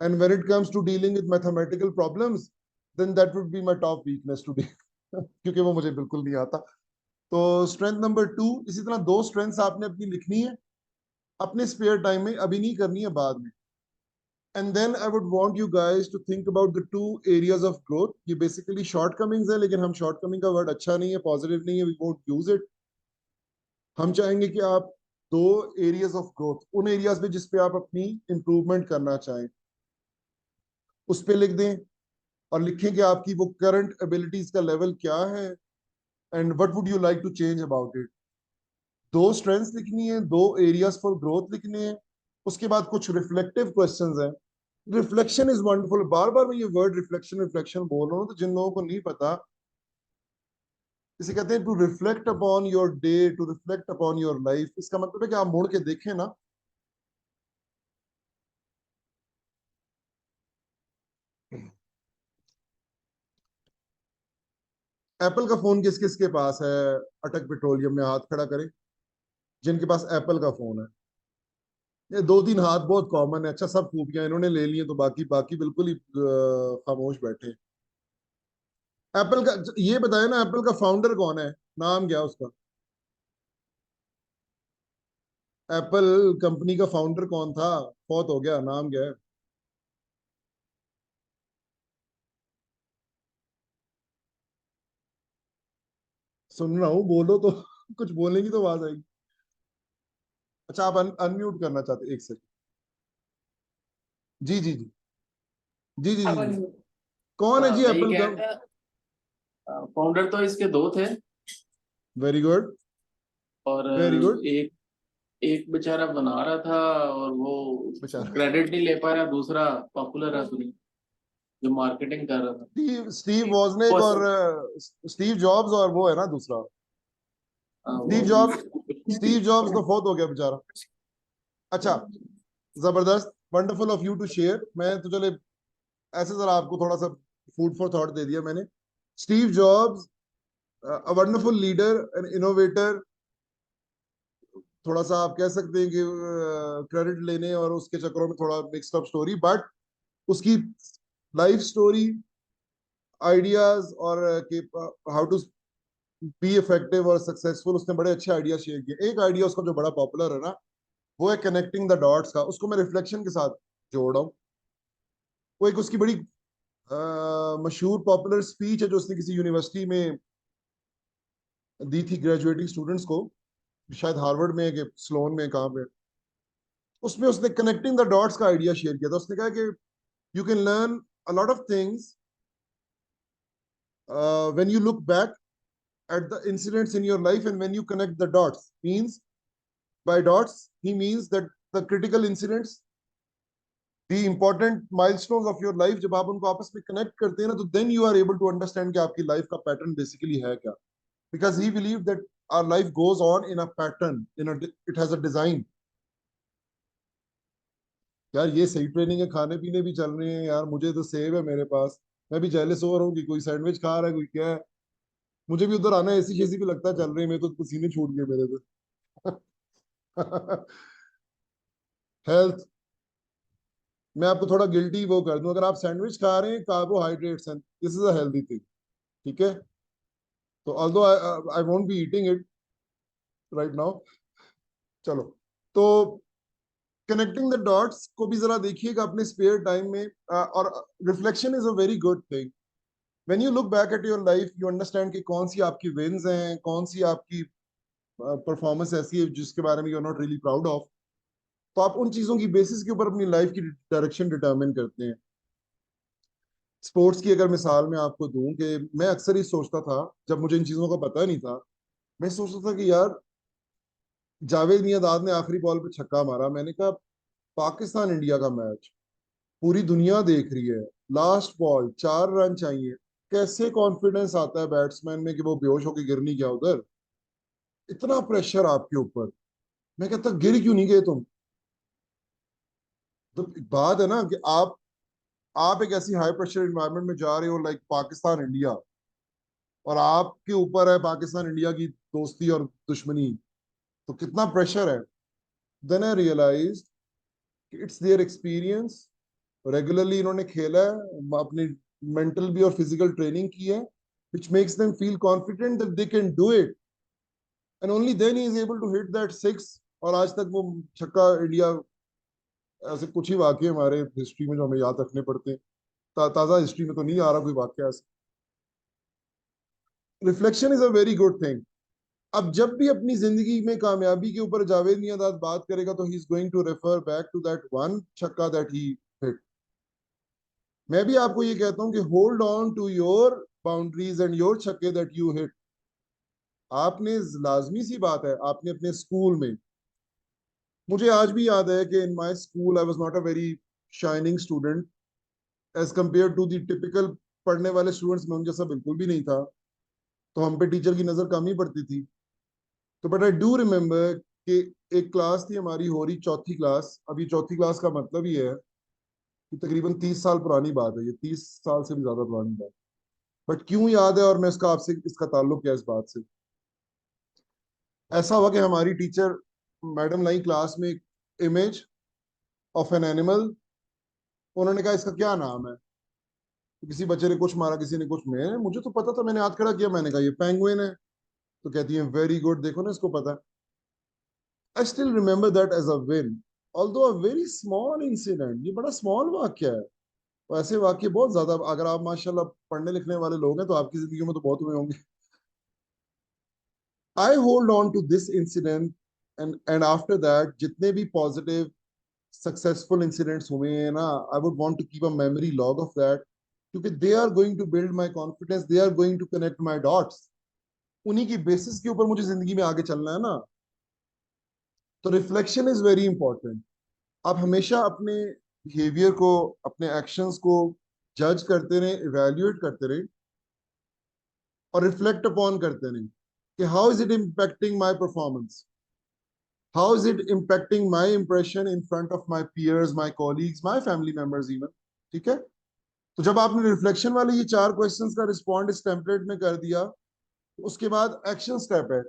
and when it comes to dealing with mathematical problems, then that would be my top weakness to deal, क्योंकि वो मुझे बिल्कुल नहीं आता। तो स्ट्रेंथ नंबर 2, इसी तरह दो स्ट्रेंथ्स आपने अपनी लिखनी है अपने स्पेयर टाइम में, अभी नहीं करनी है, बाद में। And then I would want you guys to think about the two areas of growth. ये basically shortcomings है, लेकिन हम shortcoming का word अच्छा नहीं है, positive नहीं है, we won't use it. हम चाहेंगे कि आप दो areas of growth, उन areas पे जिस पे आप अपनी improvement करना चाहें, उस पे लिख दें। और लिखें कि आपकी वो current abilities का level क्या है, and what would you like to change about it. दो strengths लिखनी है, दो areas for growth लिखने हैं। उसके बाद कुछ reflective questions हैं। Reflection is wonderful. बार बार मैं ये वर्ड रिफ्लेक्शन रिफ्लेक्शन बोल रहा हूँ, तो जिन लोगों को नहीं पता, इसे कहते हैं to reflect upon your day, to reflect upon your life. इसका मतलब है कि आप मुड़ के देखें ना। एप्पल का फोन किस किस के पास है? अटक पेट्रोलियम में हाथ खड़ा करें जिनके पास एप्पल का फोन है। ये 2-3 हाथ बहुत कॉमन है। अच्छा, सब खूबियां इन्होंने ले ली हैं, तो बाकी बाकी बिल्कुल ही खामोश बैठे। एप्पल का ये बताया ना, एप्पल का फाउंडर कौन है? नाम क्या है उसका? एप्पल कंपनी का फाउंडर कौन था? फौत हो गया, नाम क्या है? सुन रहा हूँ, बोलो तो। कुछ बोलेंगी तो आवाज आएगी। अच्छा, आप अनम्यूट करना चाहते, एक सेकंड। जी जी जी जी जी जी जी। हाँ, कौन है जी मैं ये एप्पल कह का? रहा था, फाउंडर तो इसके दो थे। वेरी गुड, और वेरी गुड। एक एक बेचारा बना रहा था, और वो बेचारा क्रेडिट नहीं ले पा रहा, दूसरा पॉपुलर है सुनी, जो मार्केटिंग कर रहा था। स्टीव स्टीव वॉजनिक और पर्सन, स्टीव जॉब्स, और वो है ना दूसरा वो स्टीव जॉब्स। स्टीव जॉब्स तो फोर्थ हो गया बेचारा। अच्छा, जबरदस्त, wonderful of you to share. मैं तो चले ऐसे जरा आपको थोड़ा सा फूड फॉर थॉट दे दिया मैंने। Steve jobs, a wonderful leader and innovator. थोड़ा सा आप कह सकते हैं कि क्रेडिट लेने और उसके चक्करों में थोड़ा मिक्स्ड अप स्टोरी, बट उसकी लाइफ स्टोरी, आइडियाज और कि हाउ टू बी इफेक्टिव और सक्सेसफुल, उसने बड़े अच्छे आइडिया शेयर किए। एक आइडिया उसका जो बड़ा पॉपुलर है ना, वो है कनेक्टिंग द डॉट्स का। उसको मैं रिफ्लेक्शन के साथ जोड़ रहा हूँ। वो एक उसकी बड़ी मशहूर पॉपुलर स्पीच है जो उसने किसी यूनिवर्सिटी में दी थी ग्रेजुएटिंग स्टूडेंट्स को, शायद हार्वर्ड में कि स्लोन में, कहाँ पे। उसमें उसने कनेक्टिंग द डॉट्स का आइडिया शेयर किया था। उसने कहा कि you can learn a lot of things when you look back at the incidents in your life and when you connect the dots. Means by dots he means that the critical incidents, the important milestones of your life, जब आप उनको आपस में connect करते हैं ना, तो then you are able to understand कि आपकी life का pattern basically है क्या। Because he believed that our life goes on in a pattern, it has a design। यार ये सही ट्रेनिंग है, खाने पीने भी चल रहे हैं यार, मुझे तो सेव है मेरे पास। मैं भी जेलस हो रहा हूँ कि कोई सैंडविच खा रहा है, कोई क्या है। मुझे भी उधर आना ऐसी चीज भी लगता है चल रही है, मेरे तो पसीने छूट गए मेरे तो। हेल्थ, मैं आपको थोड़ा गिल्टी वो कर दूं, अगर आप सैंडविच खा रहे हैं, कार्बोहाइड्रेट्स हैं, this is a healthy thing, ठीक है। तो although I won't be eating it right now. चलो, तो कनेक्टिंग द डॉट्स को भी जरा देखिएगा अपने स्पेयर टाइम में। और reflection is a very good thing. When you look back at your life, you understand कि कौन सी आपकी विंस हैं, कौन सी आपकी परफॉर्मेंस ऐसी है जिसके बारे में you are not really proud of. तो आप उन चीजों की बेसिस के ऊपर अपनी लाइफ की डायरेक्शन डिटरमिन करते हैं। स्पोर्ट्स की अगर मिसाल मैं आपको दूं, कि मैं अक्सर ही सोचता था जब मुझे इन चीजों का पता नहीं था, मैं सोचता था कि यार जावेद मियांदाद ने आखिरी बॉल पे छक्का मारा, मैंने कहा पाकिस्तान इंडिया का मैच पूरी दुनिया देख रही है, लास्ट बॉल 4 रन चाहिए, कैसे कॉन्फिडेंस आता है बैट्समैन में कि वो बेहोश होकर गिर नहीं गया उधर, इतना प्रेशर आपके ऊपर। मैं कहता गिर क्यों नहीं गए तुम। तो एक बात है ना कि आप एक ऐसी हाई प्रेशर एनवायरनमेंट में जा रहे हो लाइक पाकिस्तान इंडिया, और आपके ऊपर है पाकिस्तान इंडिया की दोस्ती और दुश्मनी, तो कितना प्रेशर है। Then I realize it's their experience, regularly इन्होंने खेला है, अपनी मेंटल भी और फिजिकल ट्रेनिंग की है, which makes them feel confident that they can do it, and only then he is able to hit that six। और आज तक वो छक्का इंडिया, ऐसे कुछ ही वाकये हमारे हिस्ट्री में जो हमें याद रखने पड़ते हैं। ताजा हिस्ट्री में तो नहीं आ रहा कोई वाकया ऐसा। Reflection is a very good thing. अब जब भी अपनी जिंदगी में कामयाबी के ऊपर जावेद मियांदाद बात करेगा, तो he is going to refer back to that one छक्का दैट ही हिट। मैं भी आपको ये कहता हूँ कि hold on to your boundaries and your छक्के दैट यू हिट। आपने, लाजमी सी बात है, आपने अपने स्कूल में, मुझे आज भी याद है कि in my school I was not a very shining student as compare to the typical पढ़ने वाले स्टूडेंट्स में, उन जैसा बिल्कुल भी नहीं था। तो हम पे टीचर की नजर कम ही पड़ती थी। तो बट आई डू रिमेम्बर कि एक क्लास थी हमारी, हो रही चौथी क्लास। अभी चौथी क्लास का मतलब ही है कि तकरीबन 30 साल पुरानी बात है, ये 30 साल से भी ज्यादा पुरानी बात। बट क्यों याद है और मैं इसका आपसे इसका ताल्लुक क्या है इस बात से। ऐसा हुआ कि हमारी टीचर मैडम लाई क्लास में एक इमेज ऑफ एन एनिमल। उन्होंने कहा इसका क्या नाम है। तो किसी बच्चे ने कुछ मारा, किसी ने कुछ, मैं मुझे तो पता था, मैंने हाथ खड़ा किया, मैंने कहा ये पेंगुइन है। तो कहती है वेरी गुड, देखो ना इसको पता है। I still remember that as a win, although a very small incident. ये बड़ा स्मॉल वाक्य है। वैसे वाक्य बहुत ज्यादा, अगर आप माशाल्लाह पढ़ने लिखने वाले लोग हैं तो आपकी जिंदगी में तो बहुत हुए होंगे। I hold on to this incident, and after that जितने भी पॉजिटिव सक्सेसफुल इंसिडेंट्स हुए हैं ना, I would want to keep a memory log of that, क्योंकि they are going to build my confidence, they are going to connect my dots. उन्हीं की basis के ऊपर मुझे जिंदगी में आगे चलना है ना। तो रिफ्लेक्शन इज वेरी इंपॉर्टेंट। आप हमेशा अपने बिहेवियर को, अपने एक्शंस को जज करते रहे, इवेल्युएट करते रहे और रिफ्लेक्ट अपॉन करते रहे कि how is it impacting my performance, how is it impacting my impression in front of my peers, my colleagues, my family members even. ठीक है। तो जब आपने रिफ्लेक्शन वाले ये 4 क्वेश्चंस का रिस्पॉन्ड इस टेम्पलेट में कर दिया, तो उसके बाद एक्शन स्टेप है।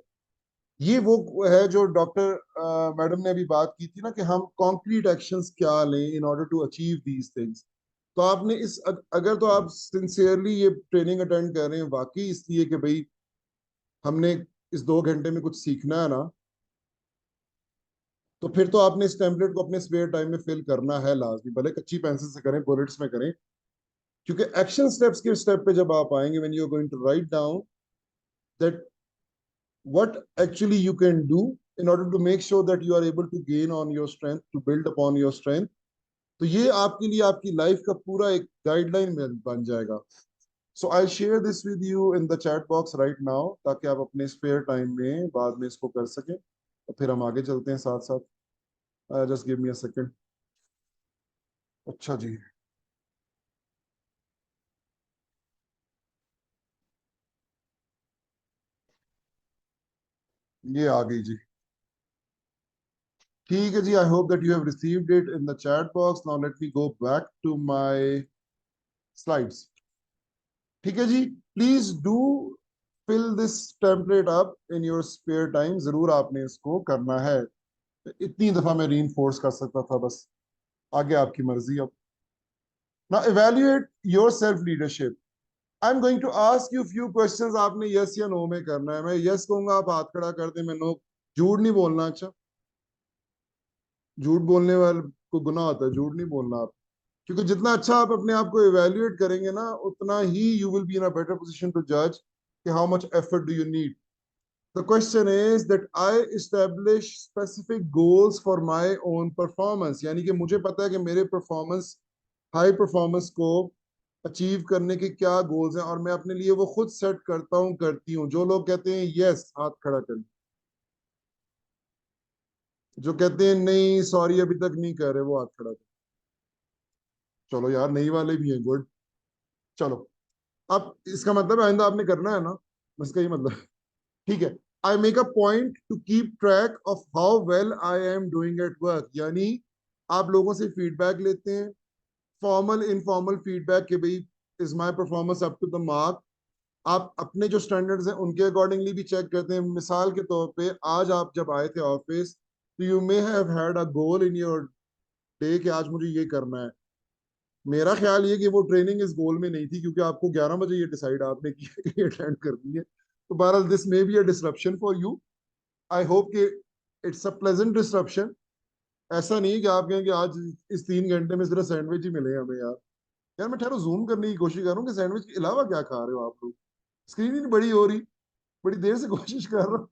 ये वो है जो डॉक्टर मैडम ने अभी बात की थी ना, कि हम कॉन्क्रीट एक्शंस क्या लें in order to achieve these things. तो आपने अगर तो आप सिंसियरली ये ट्रेनिंग अटेंड कर रहे हैं वाकई इसलिए कि भाई हमने इस 2 घंटे में कुछ सीखना है ना, तो फिर तो आपने इस टेम्पलेट को अपने स्पेयर टाइम में फिल करना है लाजमी, भले कच्ची पेंसिल से करें, बुलेट्स में करें। क्योंकि एक्शन स्टेप्स के स्टेप पे जब आप आएंगे, when you are going to write down that what actually you can do in order to make sure that you are able to gain on your strength, to build upon your strength, तो ये आपके लिए आपकी life का पूरा एक guideline बन जाएगा। So I share this with you in the chat box right now, ताकि आप अपने स्पेयर टाइम में बाद में इसको कर सकें, और फिर हम आगे चलते हैं साथ साथ। Just give me a second. अच्छा जी, ये आ गई जी। ठीक है जी, I hope that you have received it in the chat box. Now let me go back to my slides. ठीक है जी, please do fill this template up in your spare time. जरूर आपने इसको करना है। इतनी दफा मैं रीइंफोर्स कर सकता था, बस आगे आपकी मर्जी। अब ना evaluate your self leadership. I am going to ask you few questions, आपने यस या नो में करना है। मैं यस कहूंगा, आप हाथ खड़ा कर दें, मैं नो। झूठ नहीं बोलना। अच्छा, झूठ बोलने वाले को गुनाह होता है, झूठ नहीं बोलना आप। क्योंकि जितना अच्छा आप अपने आप को इवेल्युएट करेंगे ना, उतना ही you will be in a better position to जज कि how much effort do you need. The question is that I establish specific goals for my own performance, यानी कि मुझे पता है कि मेरे परफॉर्मेंस, हाई परफॉर्मेंस को अचीव करने के क्या गोल्स हैं, और मैं अपने लिए वो खुद सेट करता हूँ, करती हूँ। जो लोग कहते हैं यस, हाथ खड़ा करें। जो कहते हैं नहीं सॉरी अभी तक नहीं कर रहे, वो हाथ खड़ा करें। चलो यार, नहीं वाले भी हैं, गुड। चलो, अब इसका मतलब आइंदा आपने करना है ना, इसका ये मतलब। ठीक है। I make a point two keep track of how well I am doing at work, यानी आप लोगों से फीडबैक लेते हैं, फॉर्मल इनफॉर्मल फीडबैक, कि भाई is my performance up to the mark. आप अपने जो स्टैंडर्ड्स हैं उनके अकॉर्डिंगली भी चेक करते हैं। मिसाल के तौर पे आज आप जब आए थे ऑफिस, तो you may have had a goal in your day कि आज मुझे ये करना है। मेरा ख्याल ये कि वो ट्रेनिंग इस गोल में नहीं थी, क्योंकि आपको 11 बजे ये डिसाइड आपने किया कि अटेंड करनी है। तो बहरहाल this may be a disruption for you. I hope कि इट्स अ प्लेजेंट डिसरप्शन। ऐसा नहीं है कि आप कहें कि आज इस 3 घंटे में सिर्फ सैंडविच ही मिले हमें। यार यार मैं ठहरो जूम करने की कोशिश कर रहा हूँ कि सैंडविच के अलावा क्या खा रहे हो आप लोग। स्क्रीन ही नहीं बड़ी हो रही, बड़ी देर से कोशिश कर रहा हूँ।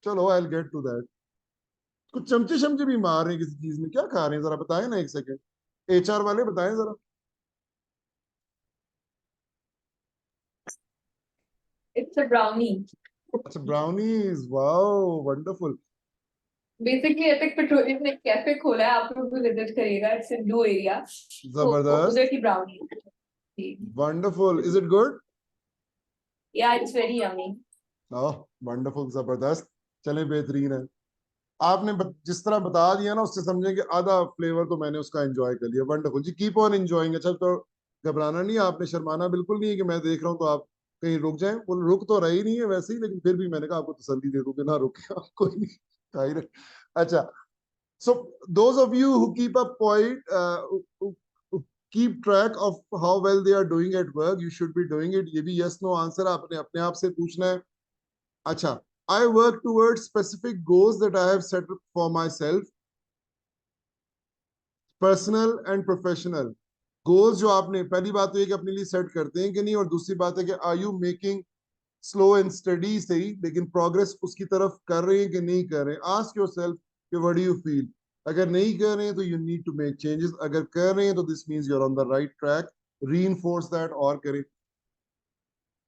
चलो I will get to that. कुछ चमचे शमचे भी मार रहे हैं किसी चीज में, क्या खा रहे हैं जरा बताएं ना, एक सेकंड। एचआर वाले बताएं जरा। It's a brownie. अच्छा, brownies, wow wonderful. Basically, Epic Petroleum ने कैफे खोला है, आप लोग भी विजिट करिएगा। It's in Blue area. तो जबरदस्त, उधर की brownie. जी. Wonderful. Is it good? Yeah, it's very yummy. Oh wonderful, जबरदस्त। चले, बेहतरीन है। आपने जिस तरह बता दिया ना, उससे समझे कि आधा फ्लेवर तो मैंने उसका एंजॉय कर लिया। वंडरफुल जी, कीप ऑन एंजॉइंग। अच्छा, तो घबराना नहीं है, आपने शर्माना बिल्कुल नहीं है कि मैं देख रहा हूँ तो आप कहीं रुक जाएं। वो रुक तो रही नहीं है वैसे ही, लेकिन फिर भी मैंने कहा आपको तसल्ली दे दूं कि ना रुके आप, कोई नहीं, खा ही रहे। अच्छा, so those of you who keep a point, who keep track of how well they are doing at work, you should be doing it। ये भी yes no आंसर आपने अपने आप से पूछना है। अच्छा, I work towards specific goals that I have set for myself, personal and professional। goals जो आपने, पहली बात तो ये कि अपने लिए सेट करते हैं कि नहीं, और दूसरी बात है कि are you making slow and study सही, लेकिन प्रोग्रेस उसकी तरफ कर रहे हैं कि नहीं कर रहे हैं। आस्क योरसेल्फ कि व्हाट डू यू फील। अगर नहीं कर रहे हैं तो you need to make changes, अगर कर रहे हैं तो this means you are on the right track, reinforce that और करें।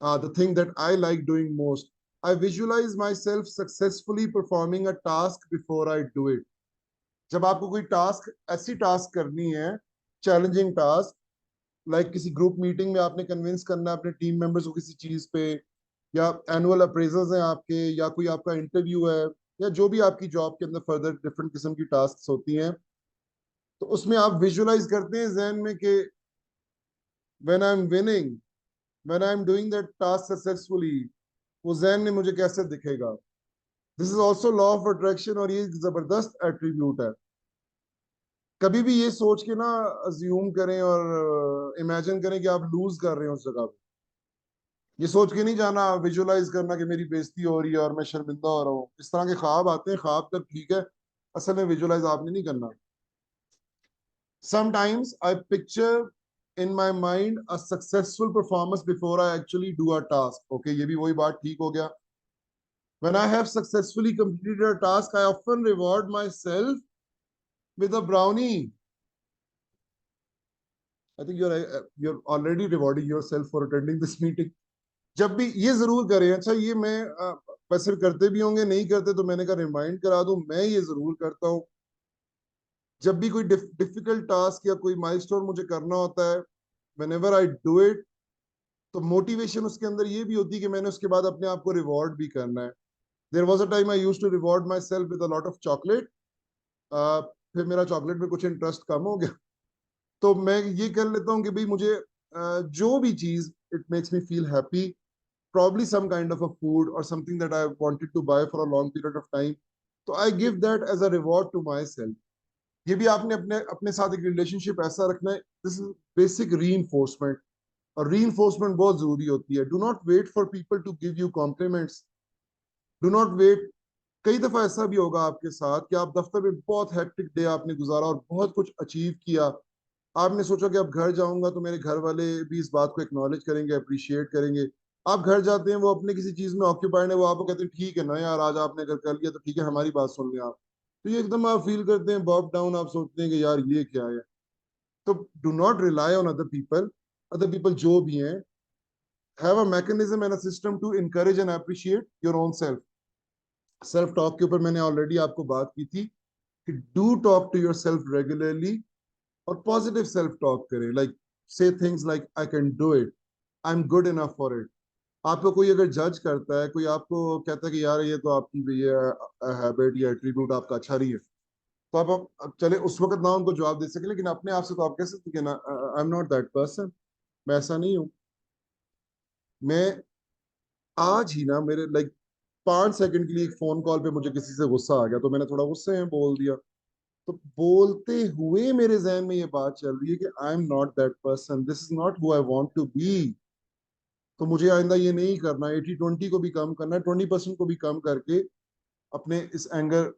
The thing that I like doing most, I visualize myself successfully performing a task before I do it. जब आपको कोई टास्क, ऐसी टास्क करनी है, चैलेंजिंग टास्क, लाइक किसी group meeting में आपने कन्विंस करना है अपने टीम मेंबर्स को किसी चीज पे, या एनुअल अप्रेजल्स हैं आपके, या कोई आपका इंटरव्यू है, या जो भी आपकी जॉब के अंदर फर्दर डिफरेंट किस्म की टास्क होती हैं, तो उसमें आप विजुअलाइज करते हैं जहन में कि when I am winning, when I am doing that task successfully, वो जहन में मुझे कैसे दिखेगा। This is also law of attraction, और ये एक जबरदस्त एट्रीब्यूट है। कभी भी ये सोच के ना अज्यूम करें और इमेजिन करें कि आप लूज कर रहे हो उस जगह पे। ये सोच के नहीं जाना, विजुअलाइज करना कि मेरी बेइज्जती हो रही है और मैं शर्मिंदा हो रहा हूँ। इस तरह के ख्वाब आते हैं, ख्वाब तक ठीक है, असल में विजुअलाइज आपने नहीं करना। Sometimes I picture in my mind a successful performance before I actually do a task. Okay, ये भी वही बात ठीक हो गया। When I have successfully completed a task, I often reward myself with a brownie. I think you're already rewarding yourself for attending this meeting. जब भी ये जरूर करें, अच्छा ये मैं वैसे करते भी होंगे, नहीं करते तो मैंने कहा रिमाइंड करा दूं, मैं ये जरूर करता हूँ। जब भी कोई डिफिकल्ट टास्क या कोई माइलस्टोन मुझे करना होता है, whenever I do it, तो मोटिवेशन उसके अंदर ये भी होती है कि मैंने उसके बाद अपने आप को रिवॉर्ड भी करना है। There was a time I used to reward my self with a lot of chocolate. फिर मेरा चॉकलेट में कुछ इंटरेस्ट कम हो गया, तो मैं ये कर लेता हूँ कि भाई मुझे जो भी चीज it makes me feel happy, probably some kind of a food or something that I wanted to buy for a long period of time, तो I give that as a reward to myself. ये भी आपने अपने अपने साथ एक relationship ऐसा रखना है, दिस इज बेसिक रीइंफोर्समेंट। और रीइंफोर्समेंट बहुत जरूरी होती है। Do not wait for people to give you compliments, do not wait. कई दफा ऐसा भी होगा आपके साथ कि आप दफ्तर में बहुत हेक्टिक डे आपने गुजारा और बहुत कुछ अचीव किया, आपने सोचा कि अब घर जाऊंगा तो मेरे घर वाले भी इस बात को एक्नॉलेज करेंगे, अप्रिशिएट करेंगे। आप घर जाते हैं, वो अपने किसी चीज में ऑक्यूपाइड है, वो आपको कहते हैं ठीक है ना यार, आज आपने अगर कर लिया तो ठीक है, हमारी बात सुन लें आप। तो ये एकदम आप फील करते हैं बॉब डाउन, आप सोचते हैं कि यार ये क्या है। तो do not rely on other people. Other people जो भी हैं, have a mechanism and a system to encourage and appreciate your own self. Self talk के ऊपर मैंने ऑलरेडी आपको बात की थी कि do talk to your self regularly, और पॉजिटिव सेल्फ टॉक करें, like say things like I can do it, I am good enough for it. आपको कोई अगर जज करता है, कोई आपको कहता है कि यार ये तो आपकी ये हैबिट या एट्रीब्यूट आपका अच्छा नहीं है, तो आप चले उस वक्त ना उनको जवाब दे सके, लेकिन अपने आप से तो आप कह सकते हैं ना, आई एम नॉट दैट पर्सन, मैं ऐसा नहीं हूँ। मैं आज ही ना मेरे लाइक 5 सेकंड के लिए एक फोन कॉल पे मुझे किसी से गुस्सा आ गया, तो मैंने थोड़ा गुस्से में बोल दिया, तो बोलते हुए मेरे जहन में ये बात चल रही है कि I am not that person, this is not who I want to be. तो मुझे आइंदा ये नहीं करना, 80-20 को भी कम करना है, 20% को भी कम करके अपने इस एंगर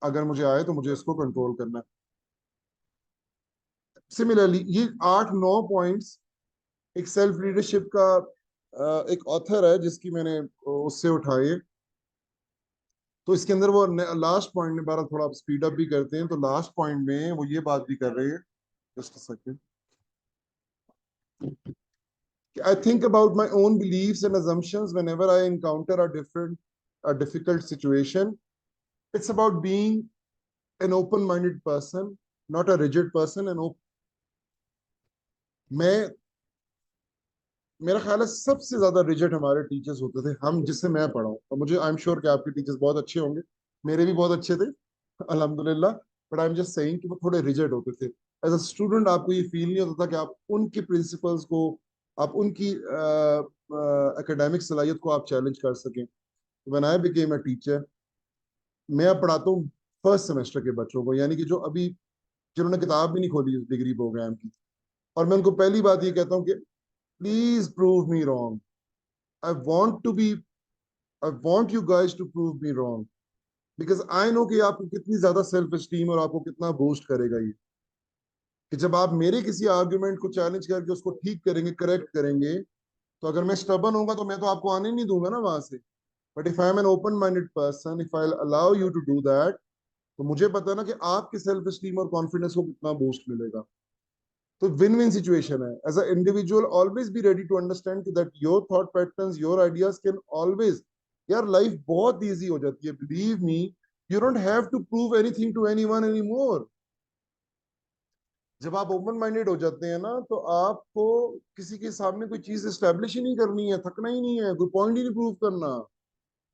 अगर मुझे आए तो मुझे इसको कंट्रोल करना है। सिमिलरली ये 8-9 पॉइंट्स एक सेल्फ लीडरशिप का एक ऑथर है जिसकी मैंने उससे उठाए, तो इसके अंदर वो लास्ट पॉइंट में, बारह थोड़ा स्पीड अप भी करते हैं, तो लास्ट पॉइंट में वो ये बात भी कर रहे हैं, just a second. I think about my own beliefs and assumptions whenever I encounter a difficult situation. It's about being an open-minded person, not a rigid person. मैं मेरा ख्याल है सबसे ज्यादा रिजिड हमारे टीचर्स होते थे, हम जिससे मैं पढ़ा हूँ, और मुझे आई एम श्योर कि आपके टीचर्स बहुत अच्छे होंगे, मेरे भी बहुत अच्छे थे अल्हम्दुलिल्लाह, but I am just saying कि वो थोड़े रिजिड होते थे। एज अ स्टूडेंट आपको ये फील नहीं होता था कि आप उनके प्रिंसिपल्स को, आप उनकी एकेडमिक सलाहियत को आप चैलेंज कर सकें। When I became a teacher, मैं अब पढ़ाता हूँ फर्स्ट सेमेस्टर के बच्चों को, यानी कि जो अभी जिन्होंने किताब भी नहीं खोली डिग्री प्रोग्राम की, और मैं उनको पहली बात ये कहता हूँ कि please prove me wrong. I want to be, I want you guys to prove me wrong, because I know कि आपको कितनी ज्यादा सेल्फ एस्टीम और आपको कितना बूस्ट करेगा ये, कि जब आप मेरे किसी आर्गुमेंट को चैलेंज करके उसको ठीक करेंगे, करेक्ट करेंगे, तो अगर मैं स्टबन होगा तो मैं तो आपको आने नहीं दूंगा ना वहां से। But if I am an open minded person, if I allow you to do that, तो मुझे पता है ना कि आपके सेल्फ स्टीम और कॉन्फिडेंस को कितना बूस्ट मिलेगा। तो विन विन सिचुएशन है। As a individual always be ready to understand that your thought patterns, your ideas can always, यार लाइफ बहुत इजी हो जाती है, believe me. You don't have to prove anything to anyone anymore. जब आप open minded हो जाते हैं ना, तो आपको किसी के सामने कोई चीज एस्टेब्लिश ही नहीं करनी है, थकना ही नहीं है, कोई पॉइंट ही नहीं प्रूव करना,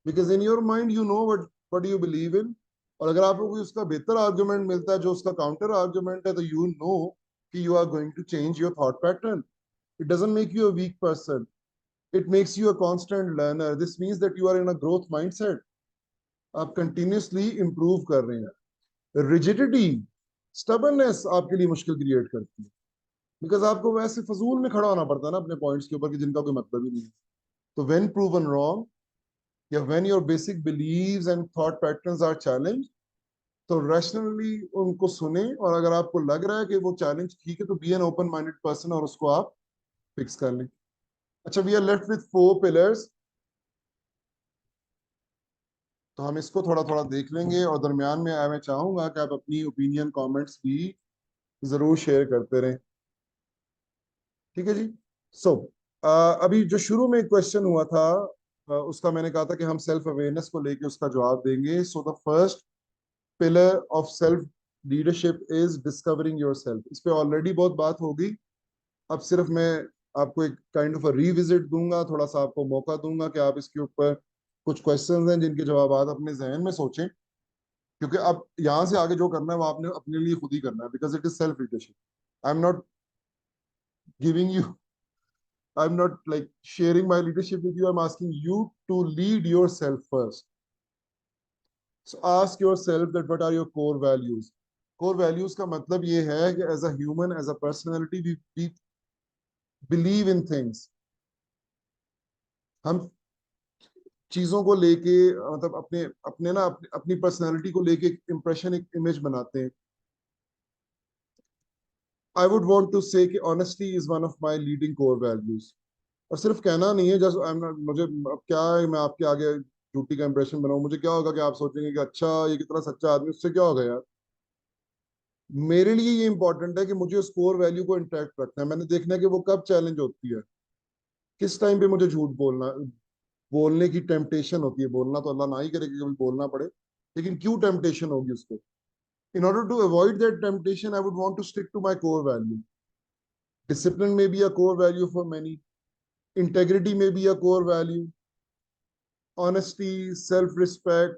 because in your mind you know what you believe in. और अगर आपको कोई उसका बेहतर आर्गुमेंट मिलता है जो उसका काउंटर आर्गुमेंट है, तो यू नो कि you are going to change your thought pattern. It doesn't make you a weak person, it makes you a constant learner. This means that you are in a growth mindset, आप continuously improve कर रहे हैं। Rigidity, stubbornness आपके लिए मुश्किल create करती है, because आपको वैसे फजूल में खड़ा होना पड़ता है ना अपने पॉइंट्स के ऊपर कि जिनका कोई मतलब ही नहीं है। तो व्हेन प्रूवन रॉन्ग, या when your basic believes and thought patterns are challenge, तो रैशनली उनको सुने, और अगर आपको लग रहा है कि वो चैलेंज ठीक है, तो be an open minded person और उसको आप फिक्स कर लें। अच्छा, we are left with 4 pillars, तो हम इसको थोड़ा थोड़ा देख लेंगे, और दरमियान में मैं चाहूंगा कि आप अपनी ओपिनियन कमेंट्स भी जरूर शेयर करते रहें। ठीक है जी। सो अभी जो शुरू में क्वेश्चन हुआ था, उसका मैंने कहा था कि हम सेल्फ अवेयरनेस को लेके उसका जवाब देंगे। So the first pillar of self leadership is discovering yourself. इस पे ऑलरेडी बहुत बात होगी, अब सिर्फ मैं आपको एक काइंड ऑफ रीविजिट दूंगा, थोड़ा सा आपको मौका दूंगा कि आप इसके ऊपर कुछ क्वेश्चंस हैं जिनके जवाब आप अपने जहन में सोचें, क्योंकि अब यहाँ से आगे जो करना है वो आपने अपने लिए खुद ही करना है, because it is self leadership. I am not giving you, I'm not like sharing my leadership with you. I'm asking you to lead yourself first. So ask yourself that what are your core values. Core values का मतलब ये है कि as a human, as a personality, we believe in things. हम चीजों को लेके, मतलब अपने अपने ना अपनी पर्सनैलिटी को लेके एक इम्प्रेशन, एक इमेज बनाते हैं। आई वुड वॉन्ट टू से कि honesty is one of my leading core values. और सिर्फ कहना नहीं है, जस्ट आई एम नॉट, मुझे अब क्या है, मैं आपके आगे झूठी का इंप्रेशन बनाऊं, मुझे क्या होगा कि आप सोचेंगे कि अच्छा ये कितना सच्चा आदमी, उससे क्या होगा यार। मेरे लिए ये इंपॉर्टेंट है कि मुझे उस कोर वैल्यू को इंटैक्ट रखना है। मैंने देखना है कि वो कब चैलेंज होती है, किस टाइम पे मुझे झूठ बोलना, बोलने की टेम्पटेशन होती है। बोलना तो अल्लाह ना ही करे कि कभी बोलना पड़े, लेकिन क्यों टेम्पटेशन होगी उसको। In order to avoid that temptation, I would want to stick to my core value. Discipline may be a core value for many, integrity may be a core value, honesty, self-respect,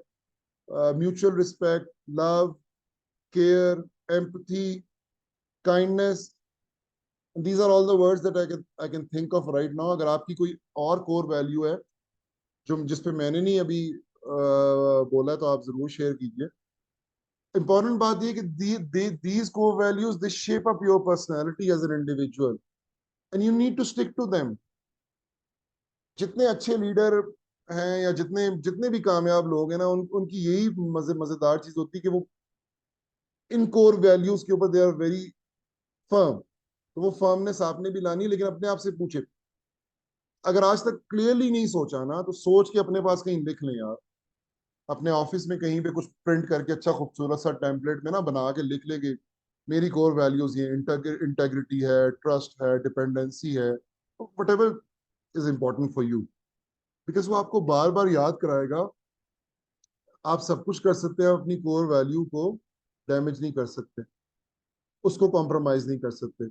mutual respect, love, care, empathy, kindness. These are all the words that I can think of right now. अगर आपकी कोई और core value है जो जिस पे मैंने नहीं अभी बोला है, तो आप जरूर शेयर कीजिए। इंपॉर्टेंट बात ये कि these core values, they shape up your personality as an individual and you need to stick to them. जितने अच्छे लीडर हैं या जितने जितने भी कामयाब लोग हैं ना, उनकी यही मजेदार चीज होती है कि वो इन कोर वैल्यूज के ऊपर दे आर वेरी फर्म। तो वो फर्मनेस आपने भी लानी, लेकिन अपने आप से पूछे, अगर आज तक क्लियरली नहीं सोचा ना, तो सोच के अपने पास कहीं लिख लें यार, अपने ऑफिस में कहीं पे कुछ प्रिंट करके अच्छा खूबसूरत सा टेम्पलेट में ना बना के लिख लेंगे, मेरी कोर वैल्यूज ये इंटेग्रिटी है, ट्रस्ट है, डिपेंडेंसी है, what ever is important for you, because वो आपको बार बार याद कराएगा। आप सब कुछ कर सकते हैं, अपनी कोर वैल्यू को डैमेज नहीं कर सकते, उसको कॉम्प्रोमाइज नहीं कर सकते।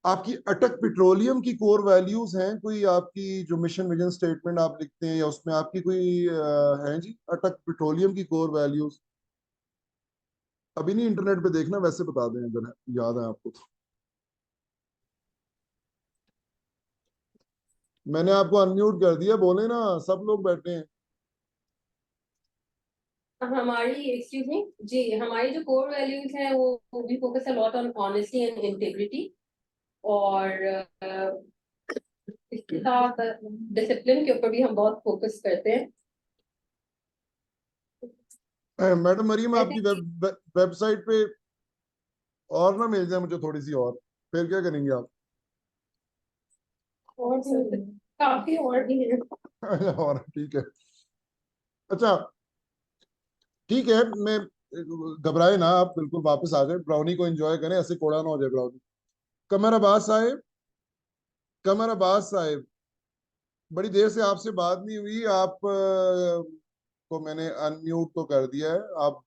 आपकी अटक पेट्रोलियम की कोर वैल्यूज हैं कोई? आपकी जो मिशन विजन स्टेटमेंट आप लिखते हैं, या उसमें आपकी कोई है जी अटक पेट्रोलियम की कोर वैल्यूज? अभी नहीं, इंटरनेट पे देखना, वैसे बता दें अगर याद है आपको तो। मैंने आपको अनम्यूट कर दिया, बोले ना, सब लोग बैठे हैं। हमारी एक्सक्यूज मी जी, हमारी जो कोर वैल्यूज हैं वो भी focus a lot on honesty and integrity, और इसके साथ डिसिप्लिन के ऊपर भी हम बहुत फोकस करते हैं। मैडम मरीम, आई आपकी थिंक वेबसाइट पे और ना मिल जाए मुझे थोड़ी सी और, फिर क्या करेंगे आप? और काफी और भी है। और ठीक है। अच्छा, ठीक है, मैं घबराए ना आप, बिल्कुल वापस आ जाए, ब्राउनी को एंजॉय करें, ऐसे कोड़ा ना हो जाए ब्राउनी। कमर अब्बास साहिब, कमर अब्बास साहिब, बड़ी देर से आपसे बात नहीं हुई, आप को मैंने अनम्यूट तो कर दिया है, आप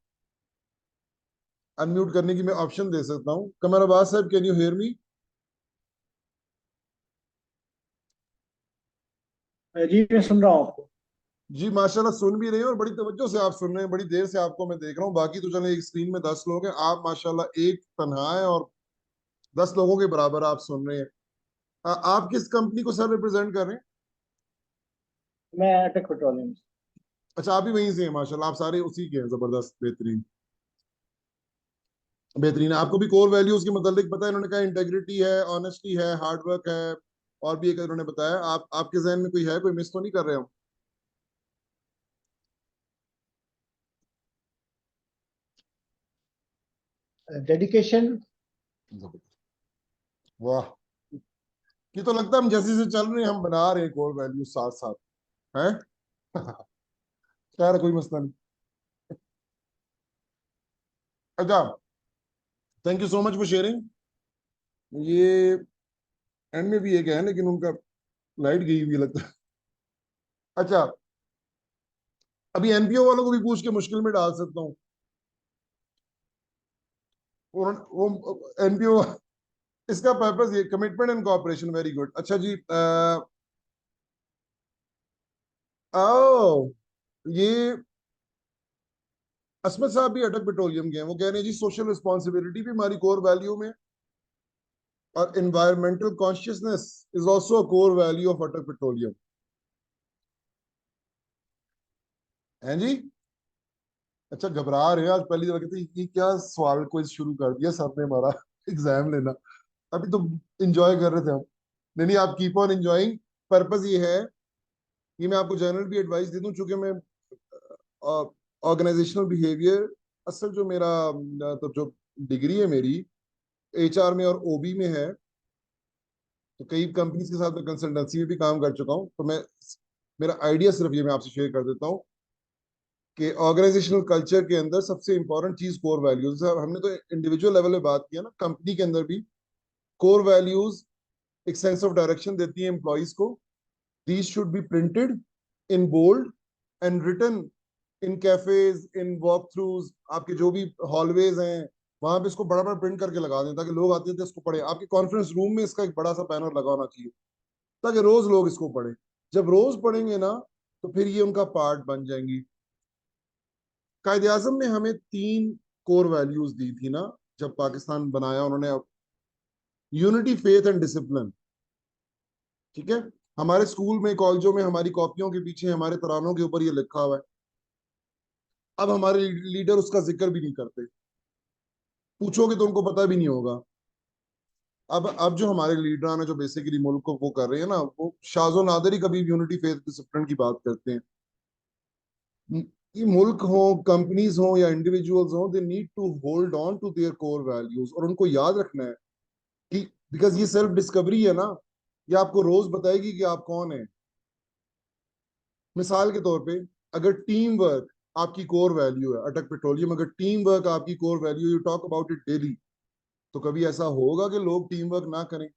अनम्यूट करने की मैं ऑप्शन दे सकता हूँ। कमर अब्बास साहब, कैन यू हेयर मी? जी मैं सुन रहा हूँ आपको। जी माशाल्लाह सुन भी रहे हैं और बड़ी तवज्जो से आप सुन रहे हैं, बड़ी देर से आपको मैं देख रहा हूँ। बाकी तो चले एक स्क्रीन में 10 लोग हैं, आप माशाल्लाह एक तन्हा है और 10 लोगों के बराबर आप सुन रहे हैं। आप किस कंपनी को सर रिप्रेजेंट कर रहे हैं? मैं अटक पेट्रोलियम। अच्छा, आप भी वहीं से हैं, माशाल्लाह आप सारे उसी के हैं, जबरदस्त, बेहतरीन बेहतरीन। आपको भी कोर वैल्यूज के मतलब पता है, इन्होंने कहा इंटेग्रिटी है, ऑनेस्टी है, हार्डवर्क है, और भी एक इन्होंने बताया। आप आपके जहन में कोई है, कोई मिस तो नहीं कर रहे हम? डेडिकेशन। वाह, ये तो लगता है हम जैसे जैसे चल रहे हैं हम बना रहे हैं कोर वैल्यूज साथ साथ हैं। खैर कोई मसला नहीं। अच्छा, thank you so much for sharing. ये एंड में भी एक है लेकिन उनका लाइट गई हुई है लगता है। अच्छा, अभी एनपीओ वालों को भी पूछ के मुश्किल में डाल सकता हूँ। वो एनपीओ, इसका पर्पस ये commitment and cooperation, very good. अच्छा जी, ओ ये असमत साहब भी अटक पेट्रोलियम के हैं, वो कह रहे हैं जी सोशल रिस्पॉन्सिबिलिटी भी हमारी कोर वैल्यू में, और environmental consciousness is also a core value of अटक पेट्रोलियम। हैं जी? अच्छा, घबरा रहे हैं आज, पहली दफा कहते हैं ये क्या सवाल को शुरू कर दिया सर ने हमारा एग्जाम लेना। अभी तो एंजॉय कर रहे थे हम। नहीं नहीं, आप कीप ऑन एंजॉइंग। पर्पस ये है, ये मैं आपको जनरल भी एडवाइस दे दूं, चूंकि मैं ऑर्गेनाइजेशनल बिहेवियर, असल जो मेरा तो जो डिग्री है मेरी एचआर में और ओबी में है, तो कई कंपनीज के साथ मैं कंसल्टेंसी में भी काम कर चुका हूं, तो मैं मेरा आइडिया सिर्फ ये मैं आपसे शेयर कर देता हूं कि ऑर्गेनाइजेशनल कल्चर के अंदर सबसे इंपॉर्टेंट चीज कोर वैल्यूज है। हमने तो इंडिविजुअल लेवल पे बात किया ना, कंपनी के अंदर भी कोर वैल्यूज एक सेंस ऑफ डायरेक्शन देती है एम्प्लॉइज को। These should be printed in bold and written in cafes, in walk throughs, आपके जो भी हॉलवेज हैं वहां पे इसको बड़ा बड़ा प्रिंट करके लगा दें ताकि लोग आते थे इसको पढ़े। आपके कॉन्फ्रेंस रूम में इसका एक बड़ा सा बैनर लगा होना चाहिए ताकि रोज लोग इसको पढ़ें। जब रोज पढ़ेंगे ना तो फिर ये उनका पार्ट बन जाएंगी। कायदे आजम ने हमें 3 कोर वैल्यूज दी थी ना जब पाकिस्तान बनाया उन्होंने, यूनिटी, फेथ एंड डिसिप्लिन। ठीक है, हमारे स्कूल में, कॉलेजों में, हमारी कॉपियों के पीछे, हमारे तरानों के ऊपर ये लिखा हुआ है। अब हमारे लीडर उसका जिक्र भी नहीं करते, पूछोगे तो उनको पता भी नहीं होगा। अब जो हमारे लीडर हैं जो बेसिकली मुल्क को वो कर रहे हैं ना, वो शाजो नादर ही कभी यूनिटी फेथ डिसिप्लिन की बात करते हैं। ये मुल्क हो, कंपनीज हो या इंडिविजुअल्स हो, they need to hold on to their core values, और उनको याद रखना है कि बिकॉज ये सेल्फ डिस्कवरी है ना, ये आपको रोज बताएगी कि आप कौन है। मिसाल के तौर पे, अगर टीम वर्क आपकी कोर वैल्यू है, अटक पेट्रोलियम अगर टीम वर्क आपकी core value, you talk about it daily, तो कभी ऐसा होगा कि लोग टीम वर्क ना करें,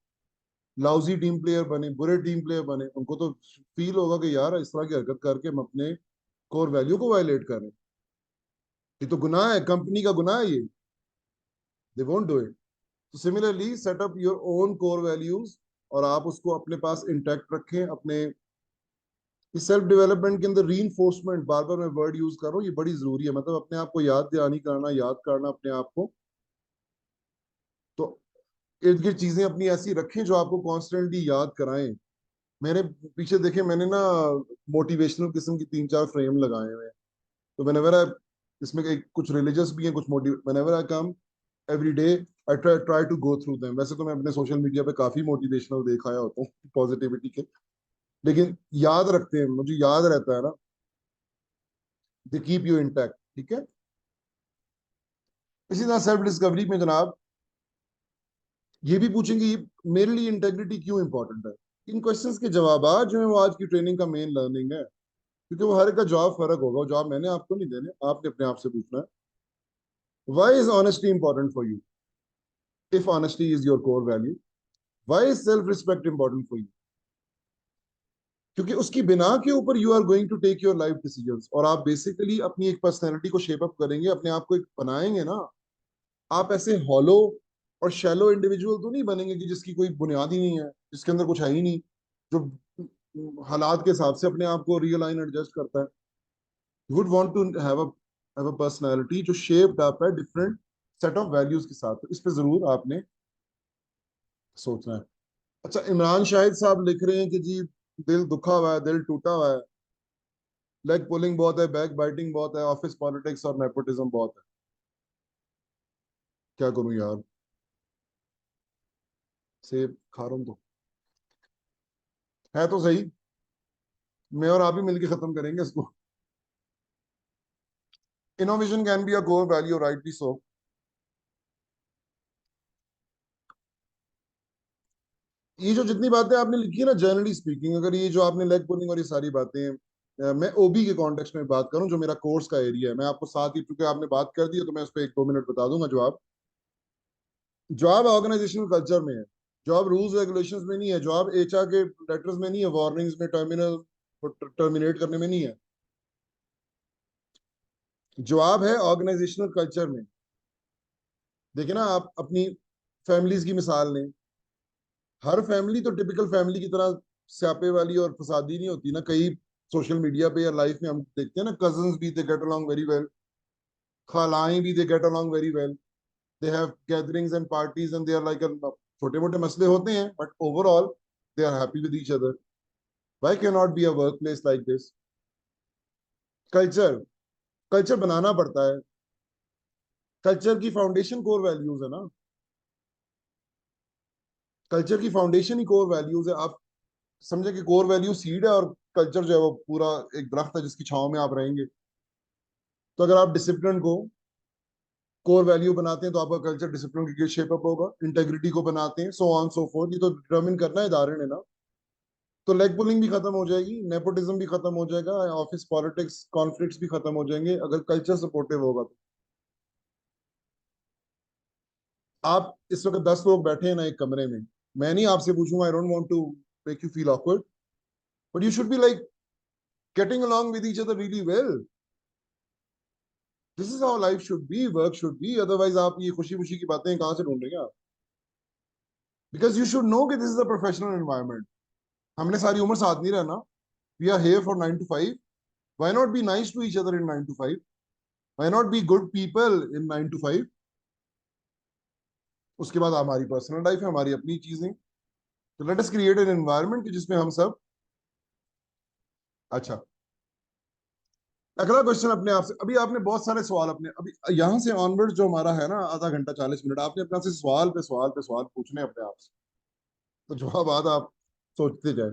लाउजी टीम प्लेयर बने, बुरे टीम प्लेयर बने? उनको तो फील होगा कि यार इस तरह की हरकत करके हम अपने कोर वैल्यू को वायलेट कर रहे हैं, ये तो गुनाह है, कंपनी का गुनाह है ये। They won't do it. तो similarly set up your own core values, और आप उसको अपने पास इंटैक्ट रखें। अपने इस सेल्फ डेवलपमेंट के अंदर रीइंफोर्समेंट, बार बार मैं वर्ड यूज कर रहा हूँ, ये बड़ी जरूरी है, मतलब अपने आप को याद दहानी करना, याद करना अपने आप को। तो इर्द गिर्द चीजें अपनी ऐसी रखें जो आपको कॉन्स्टेंटली याद कराएं। मेरे पीछे देखे मैंने ना मोटिवेशनल किस्म की 3-4 फ्रेम लगाए हुए हैं, तो whenever I, इसमें कुछ रिलीजियस भी हैं, कुछ motive, whenever I come every day I try to go through them। वैसे तो मैं अपने सोशल मीडिया पे काफी मोटिवेशनल देखा आया होता हूँ पॉजिटिविटी के, लेकिन याद रखते हैं, मुझे याद रहता है ना, दे कीप यू इंटैक्ट। ठीक है, इसी तरह सेल्फ डिस्कवरी में जनाब ये भी पूछेंगे मेरे लिए इंटेग्रिटी क्यों इंपॉर्टेंट है। इन क्वेश्चंस के जवाब जो है वो आज की ट्रेनिंग का मेन लर्निंग है, क्योंकि वो हर एक का जवाब फर्क होगा, वो जवाब मैंने आपको नहीं देने, आपने अपने आप से पूछना है। Why is honesty important for you? If honesty is your core value, why is self respect important for you? क्योंकि उसकी बिना के ऊपर you are going to take your life decisions, और आप बेसिकली अपनी एक पर्सनैलिटी को शेप अप करेंगे, अपने आप को एक बनाएंगे ना। आप ऐसे हॉलो और शैलो इंडिविजुअल तो नहीं बनेंगे कि जिसकी कोई बुनियाद ही नहीं है, जिसके अंदर कुछ है ही नहीं, जो हालात के हिसाब से अपने आप को रियलाइन एडजस्ट करता है। You would want to have a personality जो शेप्ड अप है डिफरेंट सेट ऑफ वैल्यूज के साथ। तो इस पे जरूर आपने सोचना है। अच्छा, इमरान शाहिद साहब लिख रहे हैं कि जी दिल दुखा हुआ है, दिल टूटा हुआ है, लेग पुलिंग बहुत है, बैक बाइटिंग बहुत है, ऑफिस पॉलिटिक्स और नेपोटिज्म बहुत है, क्या करूं यार? सेब खा रहा हूं तो है तो सही, मैं और आप ही मिलके खत्म करेंगे इसको। Innovation can be a core value, rightly so. ये जो जितनी बातें आपने लिखी है ना, जनरली स्पीकिंग, अगर ये जो आपने लेग पुलिंग और ये सारी बातें, मैं ओबी के कॉन्टेक्स्ट में बात करूं जो मेरा कोर्स का एरिया है, मैं आपको साथ ही, चूंकि आपने बात कर दी है तो मैं उस पर 1-2 मिनट बता दूंगा जवाब। जॉब ऑर्गेनाइजेशनल कल्चर में है, जॉब रूल्स रेगुलेशंस में नहीं है, जॉब एचआर के लेटर्स में नहीं है, वार्निंग्स में, टर्मिनेट करने में नहीं है। जवाब है ऑर्गेनाइजेशनल कल्चर में। देखिए ना, आप अपनी फैमिलीज की मिसाल लें, हर फैमिली तो टिपिकल फैमिली की तरह स्यापे वाली और फसादी नहीं होती ना। कई सोशल मीडिया पे या लाइफ में हम देखते हैं ना, कजन्स भी they get along very well, खालाएं भी they get along very well, they have gatherings and parties and they are like, छोटे मोटे मसले होते हैं but overall they are happy with each other. Why can not be a work place like this? Culture, culture बनाना पड़ता है। Culture की foundation core values है ना, कल्चर की फाउंडेशन ही कोर वैल्यूज है। आप समझे कि कोर वैल्यू सीड है और कल्चर जो है वो पूरा एक दरख्त है जिसकी छांव में आप रहेंगे। तो अगर आप डिसिप्लिन को कोर वैल्यू बनाते हैं तो आपका कल्चर डिसिप्लिन के शेप अप होगा। इंटेग्रिटी को बनाते हैं, सो ऑन सो फोर्थ, ये तो डिटरमिन करना है इदारे ने ना। तो लेग पुलिंग भी खत्म हो जाएगी, नेपोटिज्म भी खत्म हो जाएगा, ऑफिस पॉलिटिक्स कॉन्फ्लिक्ट्स भी खत्म हो जाएंगे अगर कल्चर सपोर्टिव होगा तो। आप इस वक्त 10 लोग बैठे हैं ना एक कमरे में, मैं नहीं आपसे पूछूंगा, I don't want to make you feel awkward, but you should be like getting along with each other really well. This is how life should be, work should be. Otherwise आप ये खुशी खुशी की बातें कहाँ से ढूंढेंगे आप? Because you should know कि this is a professional environment. हमने सारी उम्र साथ नहीं रहना. We are here for 9 to 5. Why not be nice to each other in 9 to 5? Why not be good people in 9 to 5? उसके बाद हमारी पर्सनल लाइफ है, हमारी अपनी चीजें। तो let us create an environment जिसमें हम सब। अच्छा, अगला क्वेश्चन अपने आप से, अभी आपने बहुत सारे सवाल अपने, अभी यहां से ऑनवर्ड जो हमारा है ना आधा घंटा 40 मिनट, आपने अपने आप से सवाल पे सवाल पे सवाल पूछने अपने आप से, तो जवाब बाद आप सोचते जाए।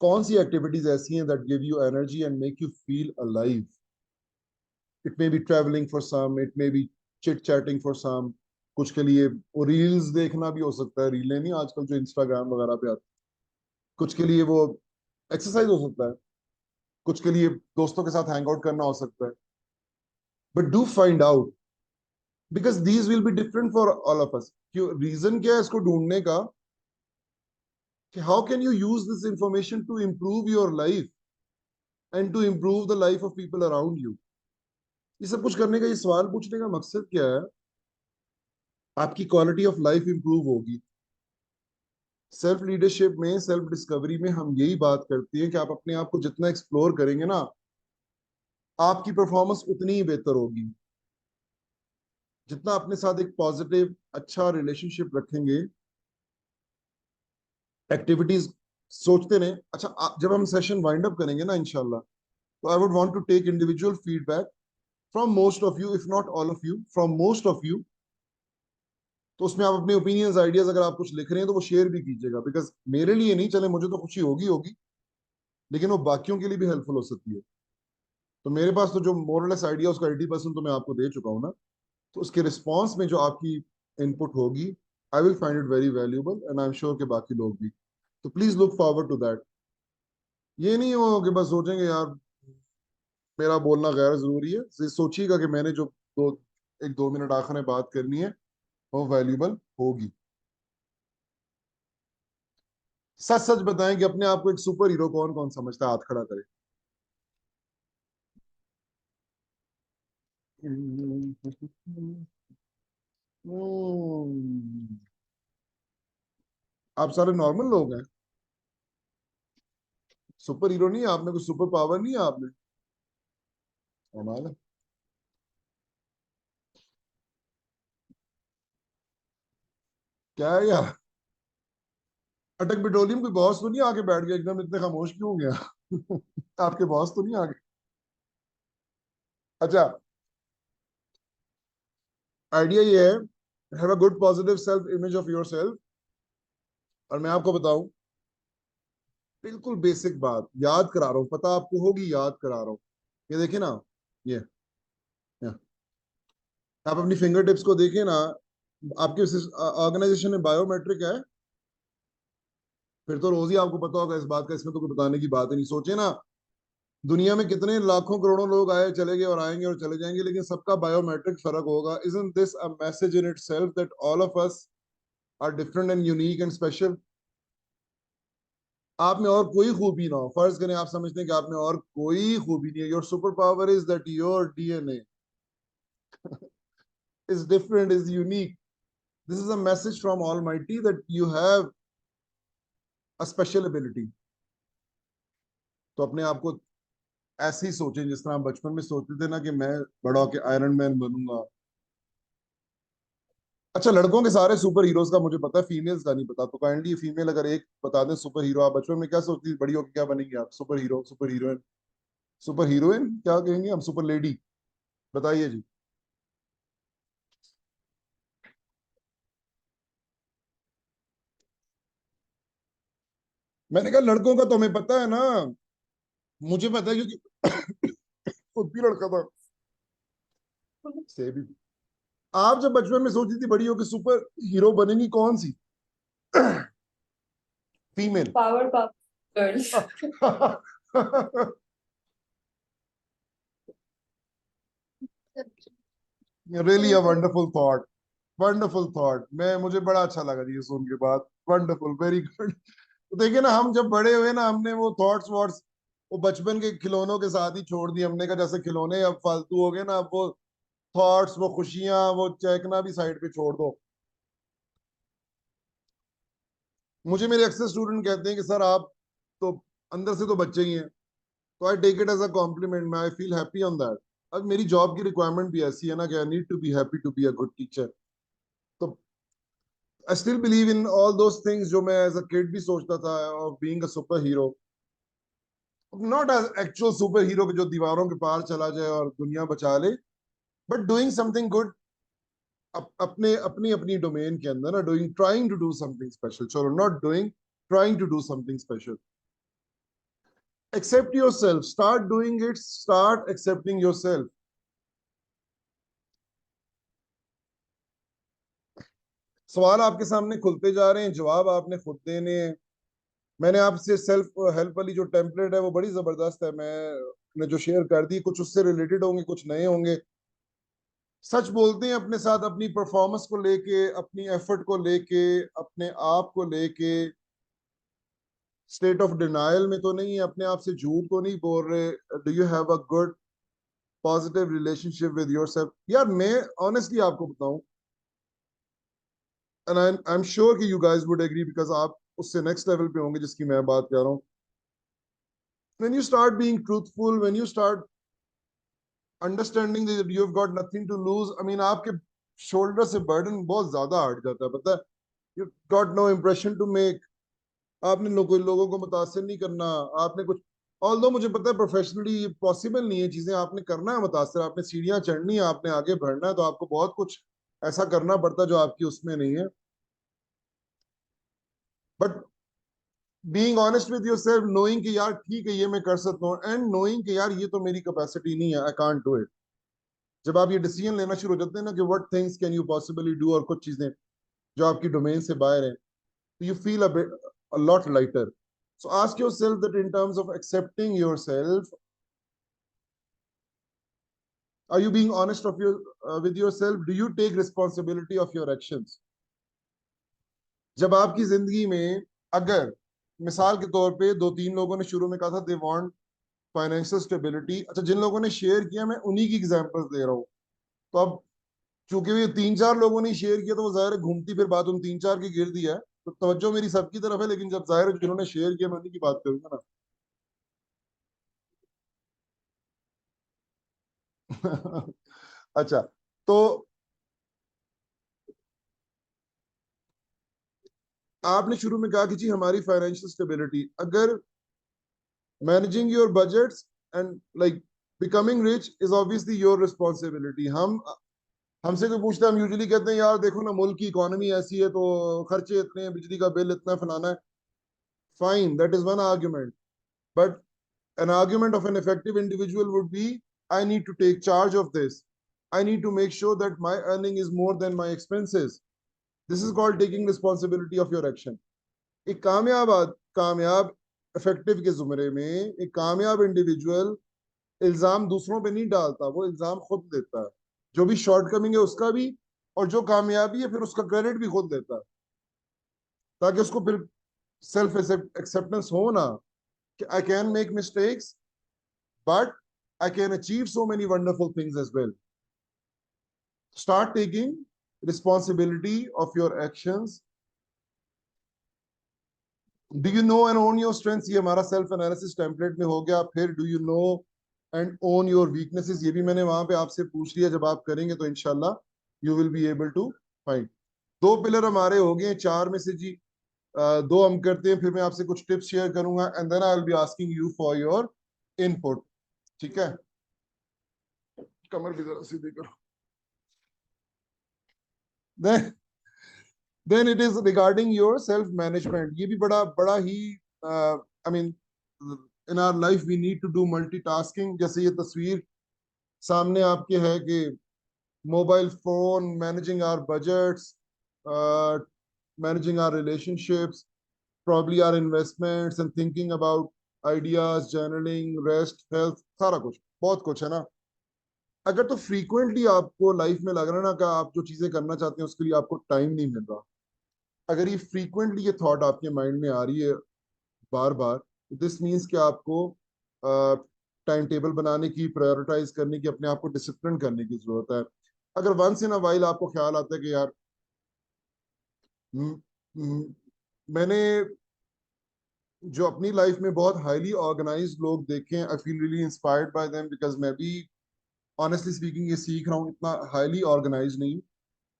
कौन सी एक्टिविटीज ऐसी हैं that give you energy and make you feel alive? It may be travelling for some, it may be chit chatting for some, कुछ के लिए वो रील्स देखना भी हो सकता है, रीलें नहीं आजकल जो इंस्टाग्राम वगैरह पे आती, कुछ के लिए वो एक्सरसाइज हो सकता है, कुछ के लिए दोस्तों के साथ हैंग आउट करना हो सकता है। But do find out, because these will be different for all of us. क्यों, रीजन क्या है इसको ढूंढने का कि how can you use this information to improve your life and to improve the life of people around you. ये सब कुछ करने का, ये सवाल पूछने का मकसद क्या है? आपकी क्वालिटी ऑफ लाइफ इंप्रूव होगी। सेल्फ लीडरशिप में, सेल्फ डिस्कवरी में हम यही बात करते हैं कि आप अपने आप को जितना एक्सप्लोर करेंगे ना, आपकी परफॉर्मेंस उतनी ही बेहतर होगी। जितना अपने साथ एक पॉजिटिव अच्छा रिलेशनशिप रखेंगे, एक्टिविटीज सोचते रहें। अच्छा, जब हम सेशन वाइंड अप करेंगे ना इंशाल्लाह, तो I would want to take individual feedback from most of you, if not all of you, from most of you. तो उसमें आप अपने ओपिनियंस, आइडियाज अगर आप कुछ लिख रहे हैं तो वो शेयर भी कीजिएगा, बिकॉज मेरे लिए नहीं, चले मुझे तो खुशी होगी होगी, लेकिन वो बाकियों के लिए भी हेल्पफुल हो सकती है। तो मेरे पास तो जो मोरलेस आइडिया उसका 80% तो मैं आपको दे चुका हूँ ना। तो उसके रिस्पॉन्स में जो आपकी इनपुट होगी, I will find it very valuable and I am sure कि बाकी लोग भी। तो please look forward to that. ये नहीं हो कि बस सोचेंगे यार मेरा बोलना गैर जरूरी है। सोचिएगा कि मैंने जो 1-2 मिनट आखिर में बात करनी है वो वैल्यूबल होगी। सच सच बताएं कि अपने आप को एक सुपर हीरो कौन कौन समझता है, हाथ खड़ा करे। आप सारे नॉर्मल लोग हैं, सुपर हीरो नहीं है आपने, कुछ सुपर पावर नहीं है आपने। कमाल है। क्या है यार, अटक पेट्रोलियम कोई बॉस तो नहीं आके बैठ गया एकदम, इतने खामोश क्यों हो गया? आपके बॉस तो नहीं आगे? अच्छा, आइडिया ये है, have a good positive self image of your self. और मैं आपको बताऊं, बिल्कुल बेसिक बात याद करा रहा हूं, पता आपको होगी, याद करा रहा हूं। ये देखिए ना, ये आप अपनी फिंगर टिप्स को देखिए ना। आपके ऑर्गेनाइजेशन में बायोमेट्रिक है? फिर तो रोज ही आपको पता होगा इस बात का, इसमें तो कोई बताने की बात ही नहीं। सोचे ना, दुनिया में कितने लाखों करोड़ों लोग आए चले गए और आएंगे और चले जाएंगे, लेकिन सबका बायोमेट्रिक फर्क होगा। Isn't this a message in itself that all of us are different and unique and special? आप में और कोई खूबी ना हो, फर्ज करें आप समझते हैं कि आप में और कोई खूबी नहीं है, your super power is that your DNA is different, is unique. This is a message from Almighty that you have a special ability. तो अपने आप को ऐसे ही सोचें जिस तरह हम बचपन में सोचते थे ना कि मैं बड़ा होके आयरन मैन बनूंगा। अच्छा, लड़कों के सारे सुपर हीरोज का मुझे पता है, फीमेल्स का नहीं पता, तो काइंडली फीमेल अगर एक बता दें सुपर हीरो। आप बचपन में क्या सोचती थी, बड़ी होकर क्या बनेंगी आप? Super hero, super heroine, super heroine क्या कहेंगे हम, सुपर लेडी? बताइए जी। मैंने कहा लड़कों का तो हमें पता है ना, मुझे पता है क्योंकि खुद भी लड़का था। से भी आप जब बचपन में सोचती थी बड़ी होकर सुपर हीरो बनेंगी, कौन सी female? Power girls. Really a wonderful thought, wonderful thought. मैं मुझे बड़ा अच्छा लगा जी ये सुन के बात, वंडरफुल, वेरी गुड। तो देखिए ना, हम जब बड़े हुए ना, हमने वो थॉट्स वॉट्स वो बचपन के खिलौनों के साथ ही छोड़ दिए हमने। का जैसे खिलौने अब फालतू हो गए ना, अब वो थॉट्स, वो खुशियां, वो चहकना भी साइड पे छोड़ दो। मुझे मेरे अक्सर स्टूडेंट कहते हैं कि सर आप तो अंदर से तो बच्चे ही हैं। तो I take it as a compliment, मैं I feel happy on that. अब मेरी जॉब की रिक्वायरमेंट भी ऐसी है ना कि I need to be happy to be a good teacher. तो I still believe in all those things जो मैं एज अ किड भी सोचता था of being a superhero. Not as actual superhero जो दीवारों के पार चला जाए और दुनिया बचा ले, बट डूइंग समथिंग गुड अपने अपनी अपनी डोमेन के अंदर ना, doing, trying to do something special. चलो, not doing, trying to do something special. accept yourself, start doing it, start accepting yourself. सवाल आपके सामने खुलते जा रहे हैं, जवाब आपने खुद देने हैं। मैंने आपसे सेल्फ हेल्प वाली जो टेम्पलेट है वो बड़ी जबरदस्त है, मैंने जो शेयर कर दी, कुछ उससे रिलेटेड होंगे, कुछ नए होंगे। सच बोलते हैं अपने साथ, अपनी परफॉर्मेंस को लेके, अपनी एफर्ट को लेके, अपने आप को लेके। स्टेट ऑफ डिनायल में तो नहीं है, अपने आप से झूठ तो नहीं बोल रहे। Do you have a good positive relationship with yourself? यार मैं ऑनेस्टली आपको बताऊं, एंड आई एम श्योर कि you guys would agree because आप उससे नेक्स्ट लेवल पे होंगे जिसकी मैं बात कर रहा हूँ। when you start being truthful, when you start understanding that you've got nothing to lose, I mean आपके शोल्डर से बर्डन बहुत ज्यादा हट जाता है, पता है। You got no impression to make, आपने लोगों को मुतासिर नहीं करना। आपने कुछ, ऑल्दो मुझे पता है प्रोफेशनली पॉसिबल नहीं है चीजें, आपने करना है मुतासिर, आपने सीढ़ियां चढ़नी है, आपने आगे बढ़ना है, तो आपको बहुत कुछ ऐसा करना पड़ता है जो आपकी उसमें नहीं है। But being honest with yourself, knowing कि यार ठीक है ये मैं कर सकता हूँ, एंड नोइंग कि यार ये तो मेरी कैपेसिटी नहीं है, आई कांट डू इट। जब आप ये डिसीजन लेना शुरू हो जाते हैं ना कि what things can you possibly do, और कुछ चीजें जो आपकी डोमेन से बाहर हैं, तो you feel a lot lighter. So ask yourself that in terms of accepting yourself, are you being honest with yourself? Do you take responsibility of your actions? जब आपकी जिंदगी में अगर मिसाल के तौर पे 2-3 लोगों ने शुरू में कहा था दे वांट फाइनेंशियल स्टेबिलिटी, अच्छा जिन लोगों ने शेयर किया मैं उन्हीं की एग्जांपल्स दे रहा हूँ, तो अब चूंकि ये 3-4 लोगों ने शेयर किया तो वो जाहिर है घूमती फिर बात उन 3-4 की गिर दी है, तो तवज्जो मेरी सबकी तरफ है, लेकिन जब जाहिर है जिन्होंने शेयर किया मैं उन्हीं की बात करूंगा ना। अच्छा, तो आपने शुरू में कहा कि जी हमारी फाइनेंशियल स्टेबिलिटी, अगर managing your budgets and like becoming rich is obviously your responsibility. हमसे कोई पूछता है, हम यूजुअली कहते हैं यार देखो ना मुल्क की इकोनॉमी ऐसी है तो खर्चे इतने हैं, बिजली का बिल इतना, फलाना है। Fine, that is one argument, but an argument of an effective individual would be, I need to take charge of this. I need to make sure that my earning is more than my expenses. This is called taking responsibility of your action. एक कामयाब effective के जुमरे में एक कामयाब individual इल्जाम दूसरों पे नहीं डालता, वो इल्जाम खुद देता है। जो भी शॉर्टकमिंग है उसका भी, और जो कामयाबी है फिर उसका क्रेडिट भी खुद देता है, ताकि उसको फिर सेल्फ एक्सेप्टेंस हो ना कि I can make mistakes, but I can achieve so many wonderful things as well. Start taking responsibility of your actions. Do you know and own your strengths? ये हमारा सेल्फ एनालिसिस टेम्पलेट में हो गया। फिर do you know and own your weaknesses, ये भी मैंने वहां पे आपसे पूछ लिया। जब आप करेंगे तो इंशाल्लाह you will be able to find। 2 pillar हमारे हो गए 4 में से जी। 2 हम करते हैं, फिर मैं आपसे कुछ टिप्स शेयर करूंगा and then I will be asking you for your input. ठीक है, कमर भी जरा सीधी करो। then it is regarding your self management। ये भी बड़ा ही I mean in our life we need to do multitasking। जैसे ये तस्वीर सामने आपके है कि mobile phone, managing our budgets, managing our relationships, probably our investments and thinking about ideas, journaling, rest, health, सारा कुछ, बहुत कुछ है ना। अगर तो फ्रीक्वेंटली आपको लाइफ में लग रहा है ना कि आप जो चीजें करना चाहते हैं उसके लिए आपको टाइम नहीं मिल रहा, अगर ये फ्रीक्वेंटली ये थॉट आपके माइंड में आ रही है बार बार, दिस मीन्स कि आपको टाइम टेबल बनाने की, प्रायोरिटाइज करने की, अपने आप को डिसिप्लिन करने की जरूरत है। अगर वंस इन अ वाइल आपको ख्याल आता है कि यार मैंने जो अपनी लाइफ में बहुत हाईली ऑर्गेनाइज्ड लोग देखे हैं, I feel really inspired by them, because मैं भी ऑनेस्टली स्पीकिंग ये सीख रहा हूँ, इतना हाईली ऑर्गेनाइज्ड नहीं।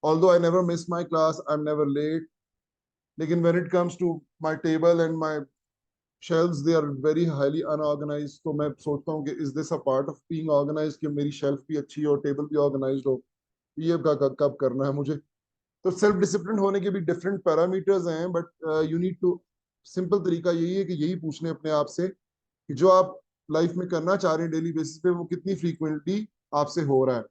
Although I never miss my class, I am never late, लेकिन when it comes to my table and my shelves, they are very highly unorganised. तो मैं सोचता हूँ कि is this a part of being organised कि मेरी shelf भी अच्छी हो, टेबल भी ऑर्गेनाइज्ड हो, ये कब करना है मुझे। तो सेल्फ डिसिप्लिन होने के भी डिफरेंट पैरामीटर्स हैं, but you need to, simple तरीका यही है कि यही पूछने अपने आप से कि जो आप लाइफ में करना चाह रहे हैं डेली बेसिस पे, वो कितनी फ्रीक्वेंटली आपसे हो रहा है।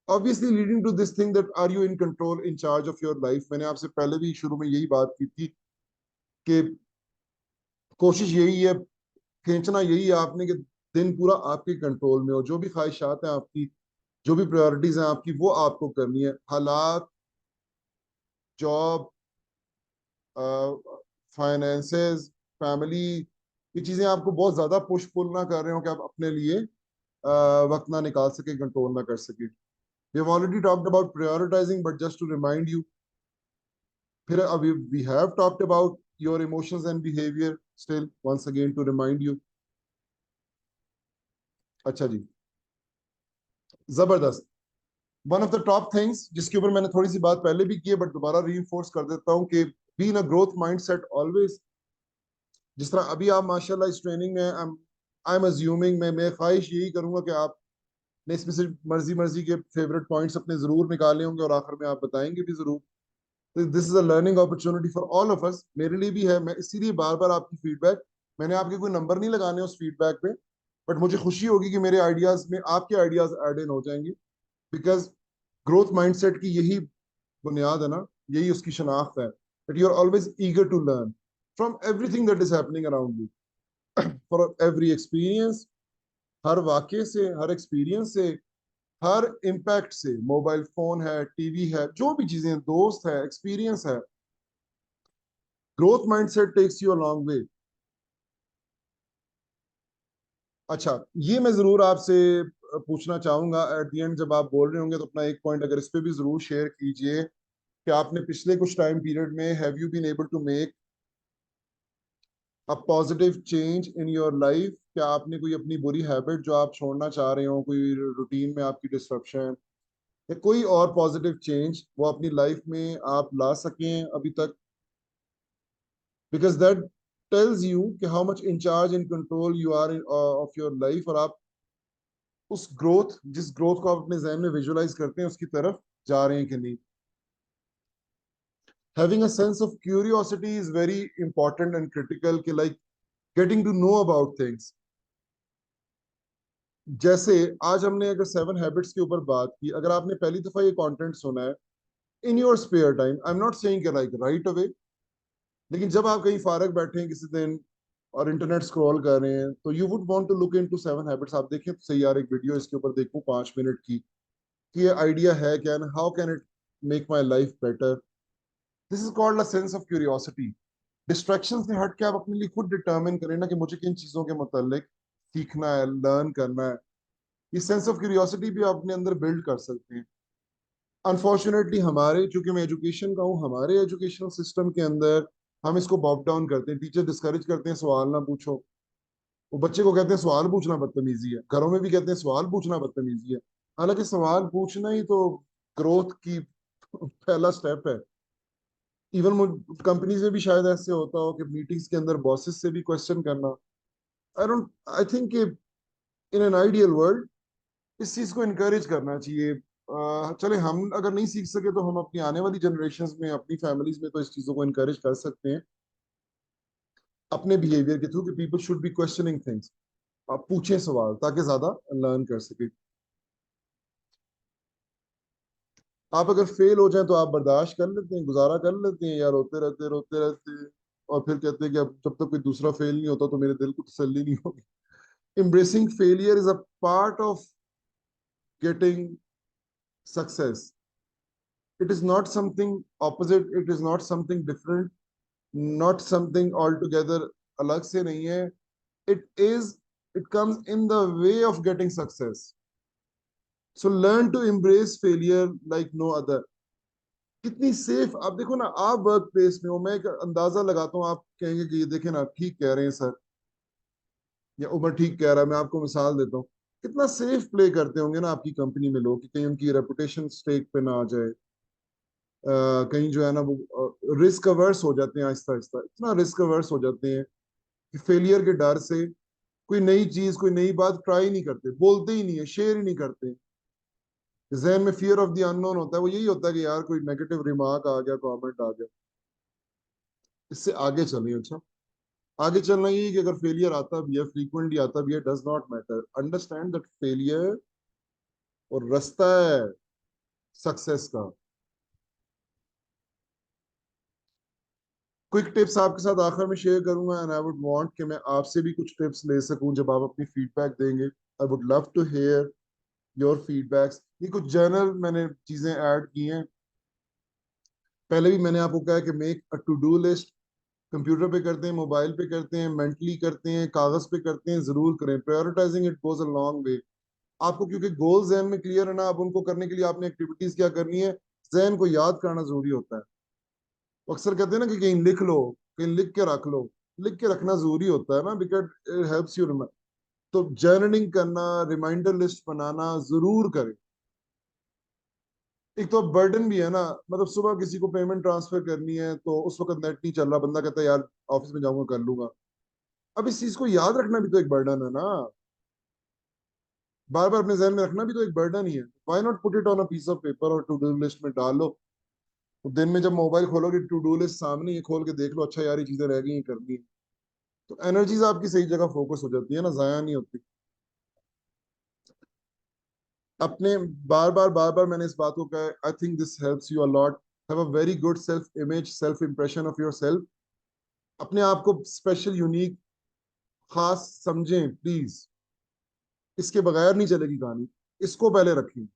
Obviously leading to this thing that are you in control, in charge of your life. मैंने आपसे पहले भी शुरू में यही बात की थी कि कोशिश यही है, खींचना यही है आपने कि दिन पूरा आपके कंट्रोल में हो। जो भी ख्वाहिशात हैं आपकी, जो भी प्रायोरिटीज हैं आपकी, वो आपको करनी है। हालात, जॉब, फाइनेंसेस, फैमिली, ये चीजें आपको बहुत ज्यादा पुश पुल ना कर रहे हो कि आप अपने लिए वक्त ना निकाल सके, कंट्रोल ना कर सके। We have already talked about prioritizing, but just to remind you, फिर अभी we have talked about your emotions and behavior still once again to remind you। अच्छा जी, जबरदस्त। One of the top things जिसके ऊपर मैंने थोड़ी सी बात पहले भी की है बट दोबारा रीइंफोर्स कर देता हूँ कि B in a growth mindset always. जिस तरह अभी आप माशाल्लाह इस ट्रेनिंग में, आई एम अज्यूमिंग, मैं ख्वाहिश यही करूंगा कि आपने इसमें से मर्जी के फेवरेट पॉइंट्स अपने जरूर निकाले होंगे और आखिर में आप बताएंगे भी जरूर। This is a learning opportunity for all of अस, मेरे लिए भी है। मैं इसीलिए बार बार आपकी फीडबैक, मैंने आपके कोई नंबर नहीं लगाने उस फीडबैक पे, बट मुझे खुशी होगी कि मेरे आइडियाज में आपके आइडियाज एड इन हो जाएंगे, बिकॉज ग्रोथ माइंडसेट की यही बुनियाद है ना, यही उसकी शनाख्त है, that you are always eager to learn from everything that is happening around you, for every experience, हर वाक़े से, हर एक्सपीरियंस से, हर इम्पैक्ट से, मोबाइल फोन है, टीवी है, जो भी चीजें, दोस्त है, एक्सपीरियंस है, growth mindset takes you a long way. अच्छा, ये मैं जरूर आपसे पूछना चाहूंगा एट द एंड, जब आप बोल रहे होंगे तो अपना एक पॉइंट अगर इस पे भी जरूर शेयर कीजिए कि आपने पिछले कुछ टाइम पीरियड में have you been able to make a positive change in your life? क्या आपने कोई अपनी बुरी हैबिट जो आप छोड़ना चाह रहे हो, कोई रूटीन में आपकी डिस्ट्रप्शन या कोई और पॉजिटिव चेंज वो अपनी लाइफ में आप ला सकें अभी तक? बिकॉज दैट टेल्स यू कि how much in charge in control you are of your life, और आप उस ग्रोथ, जिस ग्रोथ को आप अपने जहन में विजुअलाइज करते हैं उसकी तरफ जा रहे हैं कि नहीं। Having a sense of curiosity is very important and critical, कि like getting to know about things. जैसे आज हमने अगर 7 हैबिट्स के ऊपर बात की, अगर आपने पहली दफा ये कंटेंट सुना है in your spare time, I am not saying like right away, लेकिन जब आप कहीं फारग बैठे हैं किसी दिन और इंटरनेट स्क्रॉल कर रहे हैं, तो you would want to look into 7 habits. आप देखें तो सही यार, एक वीडियो इसके ऊपर देखूं 5 मिनट की कि ये आइडिया है क्या, how can it make my life better. This is called a sense of curiosity. Distraction से हट के आप अपने लिए खुद डिटर्मिन करें ना कि मुझे किन चीजों के मुतालिक सीखना है, लर्न करना है। ये सेंस ऑफ क्यूरियोसिटी भी आप अपने अंदर बिल्ड कर सकते हैं। अनफॉर्चुनेटली हमारे, चूंकि मैं एजुकेशन का हूँ, हमारे एजुकेशनल सिस्टम के अंदर हम इसको बॉप डाउन करते हैं। टीचर डिस्करेज करते हैं सवाल ना पूछो, वो बच्चे को कहते हैं सवाल पूछना बदतमीजी है, घरों में भी कहते हैं सवाल पूछना बदतमीजी है, हालांकि सवाल पूछना ही तो ग्रोथ की पहला स्टेप है। इवन कंपनीज में भी शायद ऐसे होता हो कि मीटिंग्स के अंदर बॉसेस से भी क्वेश्चन करना। I think in an ideal world इस चीज को इनकरेज करना चाहिए। चले हम अगर नहीं सीख सके तो हम अपनी आने वाली जनरेशन में, अपनी फैमिलीज में तो इस चीजों को इनकरेज कर सकते हैं अपने बिहेवियर के थ्रू, कि people should be questioning things. आप पूछें सवाल ताकि ज्यादा लर्न कर सके। आप अगर फेल हो जाए तो आप बर्दाश्त कर लेते हैं, गुजारा कर लेते हैं, या रोते रहते और फिर कहते हैं कि अब जब तक कोई दूसरा फेल नहीं होता तो मेरे दिल को तसल्ली नहीं होगी। embracing failure is a part of getting success. It is not something opposite, it is not something different, not something altogether अलग से नहीं है। It comes in the way of getting success. So learn to embrace failure like no other. कितनी safe, आप देखो ना, आप work place में हो, मैं एक अंदाजा लगाता हूँ, आप कहेंगे कि ये देखें ना ठीक कह रहे हैं सर, या उमर ठीक कह रहा है। मैं आपको मिसाल देता हूँ, कितना सेफ प्ले करते होंगे ना आपकी कंपनी में लोग, कि कहीं उनकी रेपुटेशन स्टेक पे ना आ जाए। कहीं जो है ना वो रिस्क अवर्स हो जाते हैं, आहिस्ता आहिस्ता इतना रिस्क अवर्स हो जाते हैं कि फेलियर के डर से कोई नई चीज, कोई नई बात ट्राई नहीं करते, बोलते ही नहीं है, शेयर ही नहीं करते। जहन में फियर ऑफ द अननोन होता है, वो यही होता है कि यार कोई नेगेटिव रिमार्क आ गया, कमेंट आ गया, इससे आगे चलें। अच्छा, आगे चलना ये कि अगर फेलियर आता भी है, फ्रीक्वेंटली आता भी है, does not matter, understand that failure और रास्ता है सक्सेस का। क्विक टिप्स आपके साथ आखिर में शेयर करूंगा, एंड आई वुड वांट कि मैं आपसे भी कुछ टिप्स ले सकूं जब आप अपनी फीडबैक देंगे। I would love to hear your feedbacks. ये कुछ जर्नल मैंने चीजें ऐड की हैं। पहले भी मैंने आपको कहा कि make a to do list. Computer पे करते हैं, मोबाइल पे करते हैं, मेंटली करते हैं, कागज पे करते हैं, जरूर करें। Prioritising it goes a long वे। आपको क्योंकि गोल जहन में क्लियर है ना, अब उनको करने के लिए आपने एक्टिविटीज क्या करनी है, जहन को याद करना जरूरी होता है। अक्सर कहते हैं ना कि कहीं लिख लो, कहीं लिख के रख लो। लिख के रखना जरूरी होता है ना, because it helps you remember. तो जर्नलिंग करना, रिमाइंडर लिस्ट बनाना जरूर करें। एक तो बर्डन भी है ना, मतलब सुबह किसी को पेमेंट ट्रांसफर करनी है तो उस वक्त नेट नहीं चल रहा, बंदा कहता है यार ऑफिस में जाऊंगा कर लूंगा। अब इस चीज को याद रखना भी तो एक बर्डन है ना, बार बार अपने जहन में रखना भी तो एक बर्डन ही है। Why not put it on a piece of paper और टू डू लिस्ट में डाल लो। तो दिन में जब मोबाइल खोलोगे, टू डू लिस्ट सामने, ये खोल के देख लो, अच्छा यार ये चीजें रह गई हैं करनी, तो एनर्जीज आपकी सही जगह फोकस हो जाती है ना, जाया नहीं होती। अपने बार बार मैंने इस बात को कहा, I think this helps you a lot. Have a very good self image, self impression of your self. अपने आप को स्पेशल, यूनिक, खास समझें प्लीज। इसके बगैर नहीं चलेगी कहानी, इसको पहले रखें।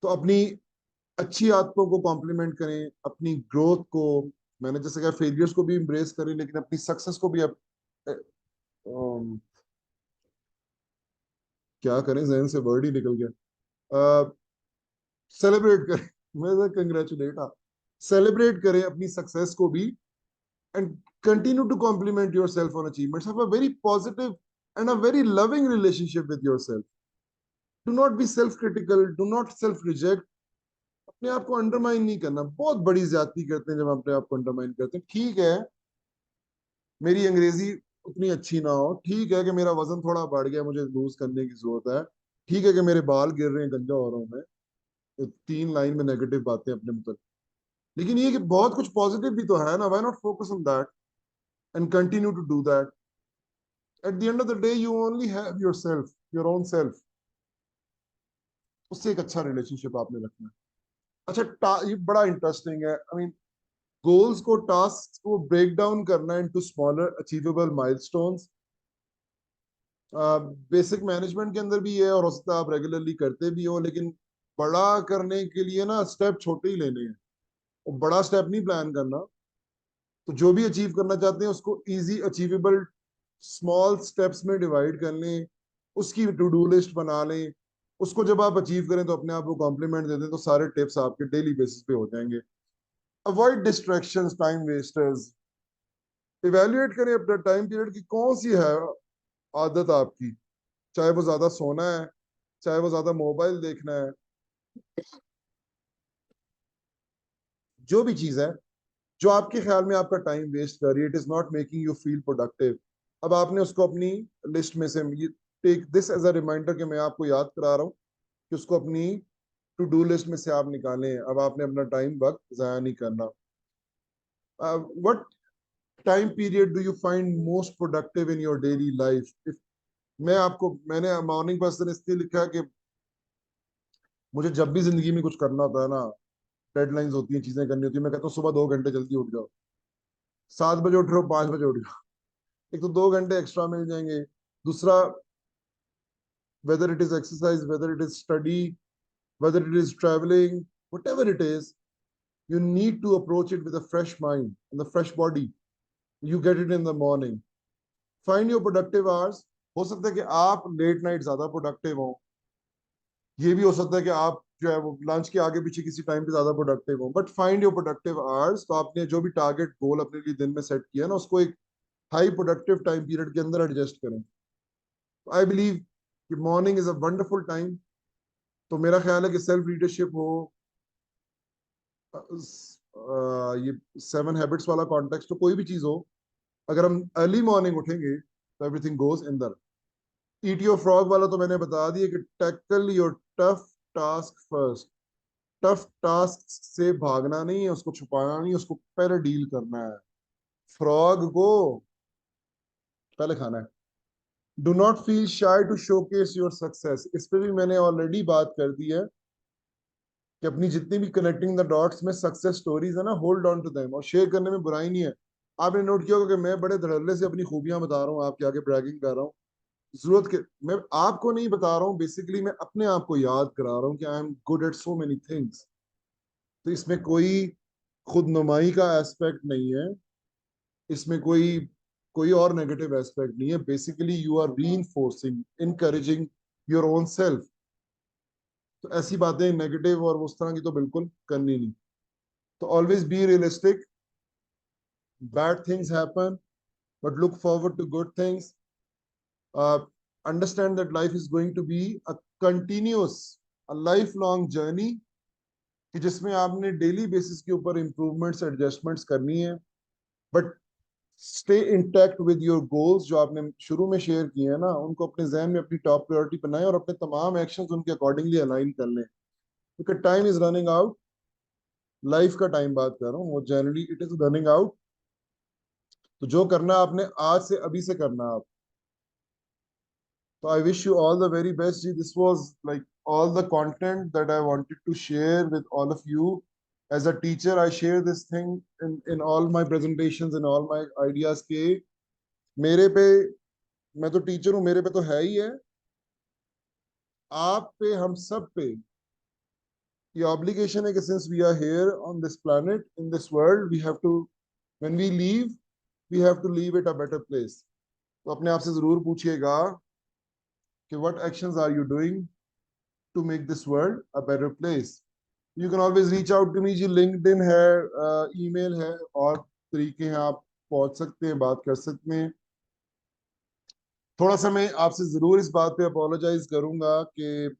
तो अपनी अच्छी आदतों को कॉम्प्लीमेंट करें, अपनी ग्रोथ को, मैंने जैसे कहा फेलियर्स को भी embrace करें, लेकिन अपनी सक्सेस को भी क्या करें, जहन से वर्ड ही निकल गया, सेलिब्रेट करें। मैं कंग्रेचुलेट, हाँ, सेलिब्रेट करें अपनी सक्सेस को भी, and continue to compliment yourself on achievements. Have a very positive and a very loving relationship with yourself. Do not be self-critical, do not self-reject. अपने आप को अंडरमाइन नहीं करना, बहुत बड़ी ज्यादती करते हैं जब अपने आप को अंडरमाइन करते हैं। ठीक है मेरी अंग्रेजी उतनी अच्छी ना हो, ठीक है कि मेरा वजन थोड़ा बढ़ गया, मुझे लूज करने की जरूरत है, ठीक है कि मेरे बाल गिर रहे हैं, गंजा हो रहा हूं मैं, तो 3 लाइन में नेगेटिव बातें अपने मतलब, लेकिन ये कि बहुत कुछ पॉजिटिव भी तो है ना, why not focus on that and continue to do that. At the end of the day, you only have yourself, your own self. उससे एक अच्छा रिलेशनशिप आपने रखना है। अच्छा, ये बड़ा इंटरेस्टिंग है। आई मीन, गोल्स को, टास्क को ब्रेक डाउन करना into smaller achievable milestones. Basic management के अंदर भी है, और हो सकता है आप रेगुलरली करते भी हो, लेकिन बड़ा करने के लिए ना स्टेप छोटे ही लेने हैं, और बड़ा स्टेप नहीं प्लान करना। तो जो भी अचीव करना चाहते हैं उसको इजी अचीवेबल स्मॉल स्टेप्स में डिवाइड कर लें, उसकी टू डू लिस्ट बना लें। उसको जब आप अचीव करें तो अपने आप को कॉम्प्लीमेंट दे दें, तो सारे टिप्स आपके डेली बेसिस पे हो जाएंगे। Avoid distractions, time wasters. Evaluate करें अपना टाइम पीरियड की कौन सी है आदत आपकी, चाहे वो ज्यादा सोना है, चाहे वो ज्यादा मोबाइल देखना है, जो भी चीज है जो आपके ख्याल में आपका टाइम वेस्ट कर रही है, it is not making you feel productive. अब आपने उसको अपनी लिस्ट में से, take this as a reminder कि मैं आपको याद करा रहा हूँ कि उसको अपनी टू डू लिस्ट में से आप निकालें। अब आपने अपना टाइम, वक्त जाया नहीं करना। What time period do you find most productive in your daily life? मैंने मॉर्निंग पर्सन इसलिए लिखा है कि मुझे जब भी जिंदगी में कुछ करना होता है ना, डेडलाइंस होती हैं, चीजें करनी होती है, मैं कहता हूँ सुबह 2 घंटे जल्दी उठ जाओ। 7 बजे उठ रहे हो, 5 बजे उठ जाओ, एक तो 2 घंटे एक्स्ट्रा मिल जाएंगे। दूसरा, whether it is exercise, whether it is study, whether it is traveling, whatever it is, you need to approach it with a fresh mind and a fresh body. You get it in the morning. Find your productive hours. हो सकता है कि आप late night ज्यादा productive हो, ये भी हो सकता है कि आप जो है वो लंच के आगे पीछे किसी टाइम पे ज्यादा प्रोडक्टिव हो, but find your productive hours. तो आपने जो भी टारगेट गोल अपने लिए दिन में सेट किया ना, उसको एक हाई प्रोडक्टिव टाइम पीरियड के अंदर एडजस्ट करें। आई बिलीव कि morning is a wonderful time. तो मेरा ख्याल है कि सेल्फ लीडरशिप हो, ये 7 हैबिट्स वाला कॉन्टेक्स्ट, तो कोई भी चीज हो, अगर हम अर्ली मॉर्निंग उठेंगे तो everything goes in there. Eat your frog वाला तो मैंने बता दिया कि tackle your tough task first. Tough task से भागना नहीं है, उसको छुपाना नहीं है, उसको पहले डील करना है। फ्रॉग को पहले खाना है। Do not feel shy to showcase your success. इस पे भी मैंने ऑलरेडी बात कर दी है कि अपनी जितनी भी कनेक्टिंग द डॉट्स में सक्सेस स्टोरीज है ना, होल्ड ऑन टू देम, और शेयर करने में बुराई नहीं है। आपने नोट किया होगा कि मैं बड़े धड़ल्ले से अपनी खूबियां बता रहा हूँ, आपके आगे ब्रैगिंग कर रहा हूँ। जरूरत के, मैं आपको नहीं बता रहा हूँ, बेसिकली मैं अपने आप को याद करा रहा हूँ कि I am good at so many things. तो इसमें कोई खुद नुमाई का एस्पेक्ट नहीं है, इसमें कोई कोई और नेगेटिव एस्पेक्ट नहीं है। Basically you are reinforcing, encouraging your own self. तो ऐसी बातें नेगेटिव और उस तरह की तो बिल्कुल करनी नहीं। तो always be realistic. Bad things happen, but look forward to good things. Understand that life is going to be a continuous, a lifelong journey, कि जिसमें आपने डेली बेसिस के ऊपर इंप्रूवमेंट्स, एडजस्टमेंट्स करनी है, but stay intact with your goals. जो आपने शुरू में शेयर किए हैं ना, उनको अपने जहन में अपनी टॉप प्रायोरिटी बनाएं, और अपने तमाम एक्शंस उनके अकॉर्डिंगली अलाइन कर लें, क्योंकि time is running out. Life का टाइम बात कर रहा हूँ, वो generally it is running out. तो जो करना है आपने आज से, अभी से करना है आप। So I wish you all the very best. Ji, this was like all the content that I wanted to share with all of you. as a teacher I share this thing in all my presentations and all my ideas के मेरे पे, मैं तो teacher हूँ, मेरे पे तो है ही है, आप पे, हम सब पे ये ऑब्लिगेशन है कि since we are here on this planet, in this world, we have to, when we leave, we have to leave it a better place. तो अपने आप से जरूर पूछिएगा कि what actions are you doing to make this world a better place. You can always reach out to me, ji LinkedIn है, email है, और तरीके हैं, आप पहुंच सकते हैं, बात कर सकते हैं. थोड़ा सा मैं आपसे जरूर इस बात पे अपोलोजाइज करूंगा कि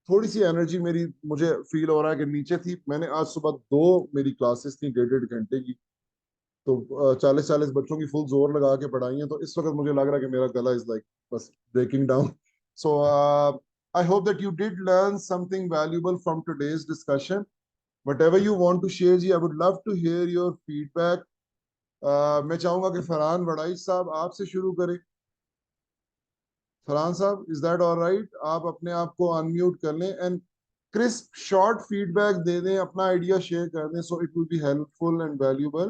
थोड़ी सी एनर्जी मेरी, मुझे फील हो रहा है कि नीचे थी. मैंने आज सुबह 2 मेरी क्लासेस थी 1.5 घंटे की, तो 40 बच्चों की फुल जोर लगा के पढ़ाई है, तो इस वक्त मुझे लग रहा है कि मेरा गला इज लाइक बस breaking down. So I hope that you did learn something valuable from today's discussion. Whatever you want to share, जी, I would love to hear your feedback. मैं चाहूंगा कि फरहान वड़ाइच साहब आपसे शुरू करें. फरहान साहब, इज दैट ऑलराइट? आप अपने आप को अनम्यूट कर लें एंड क्रिस्प शॉर्ट फीडबैक दे दें, अपना आइडिया शेयर कर दें, so it will be helpful and valuable.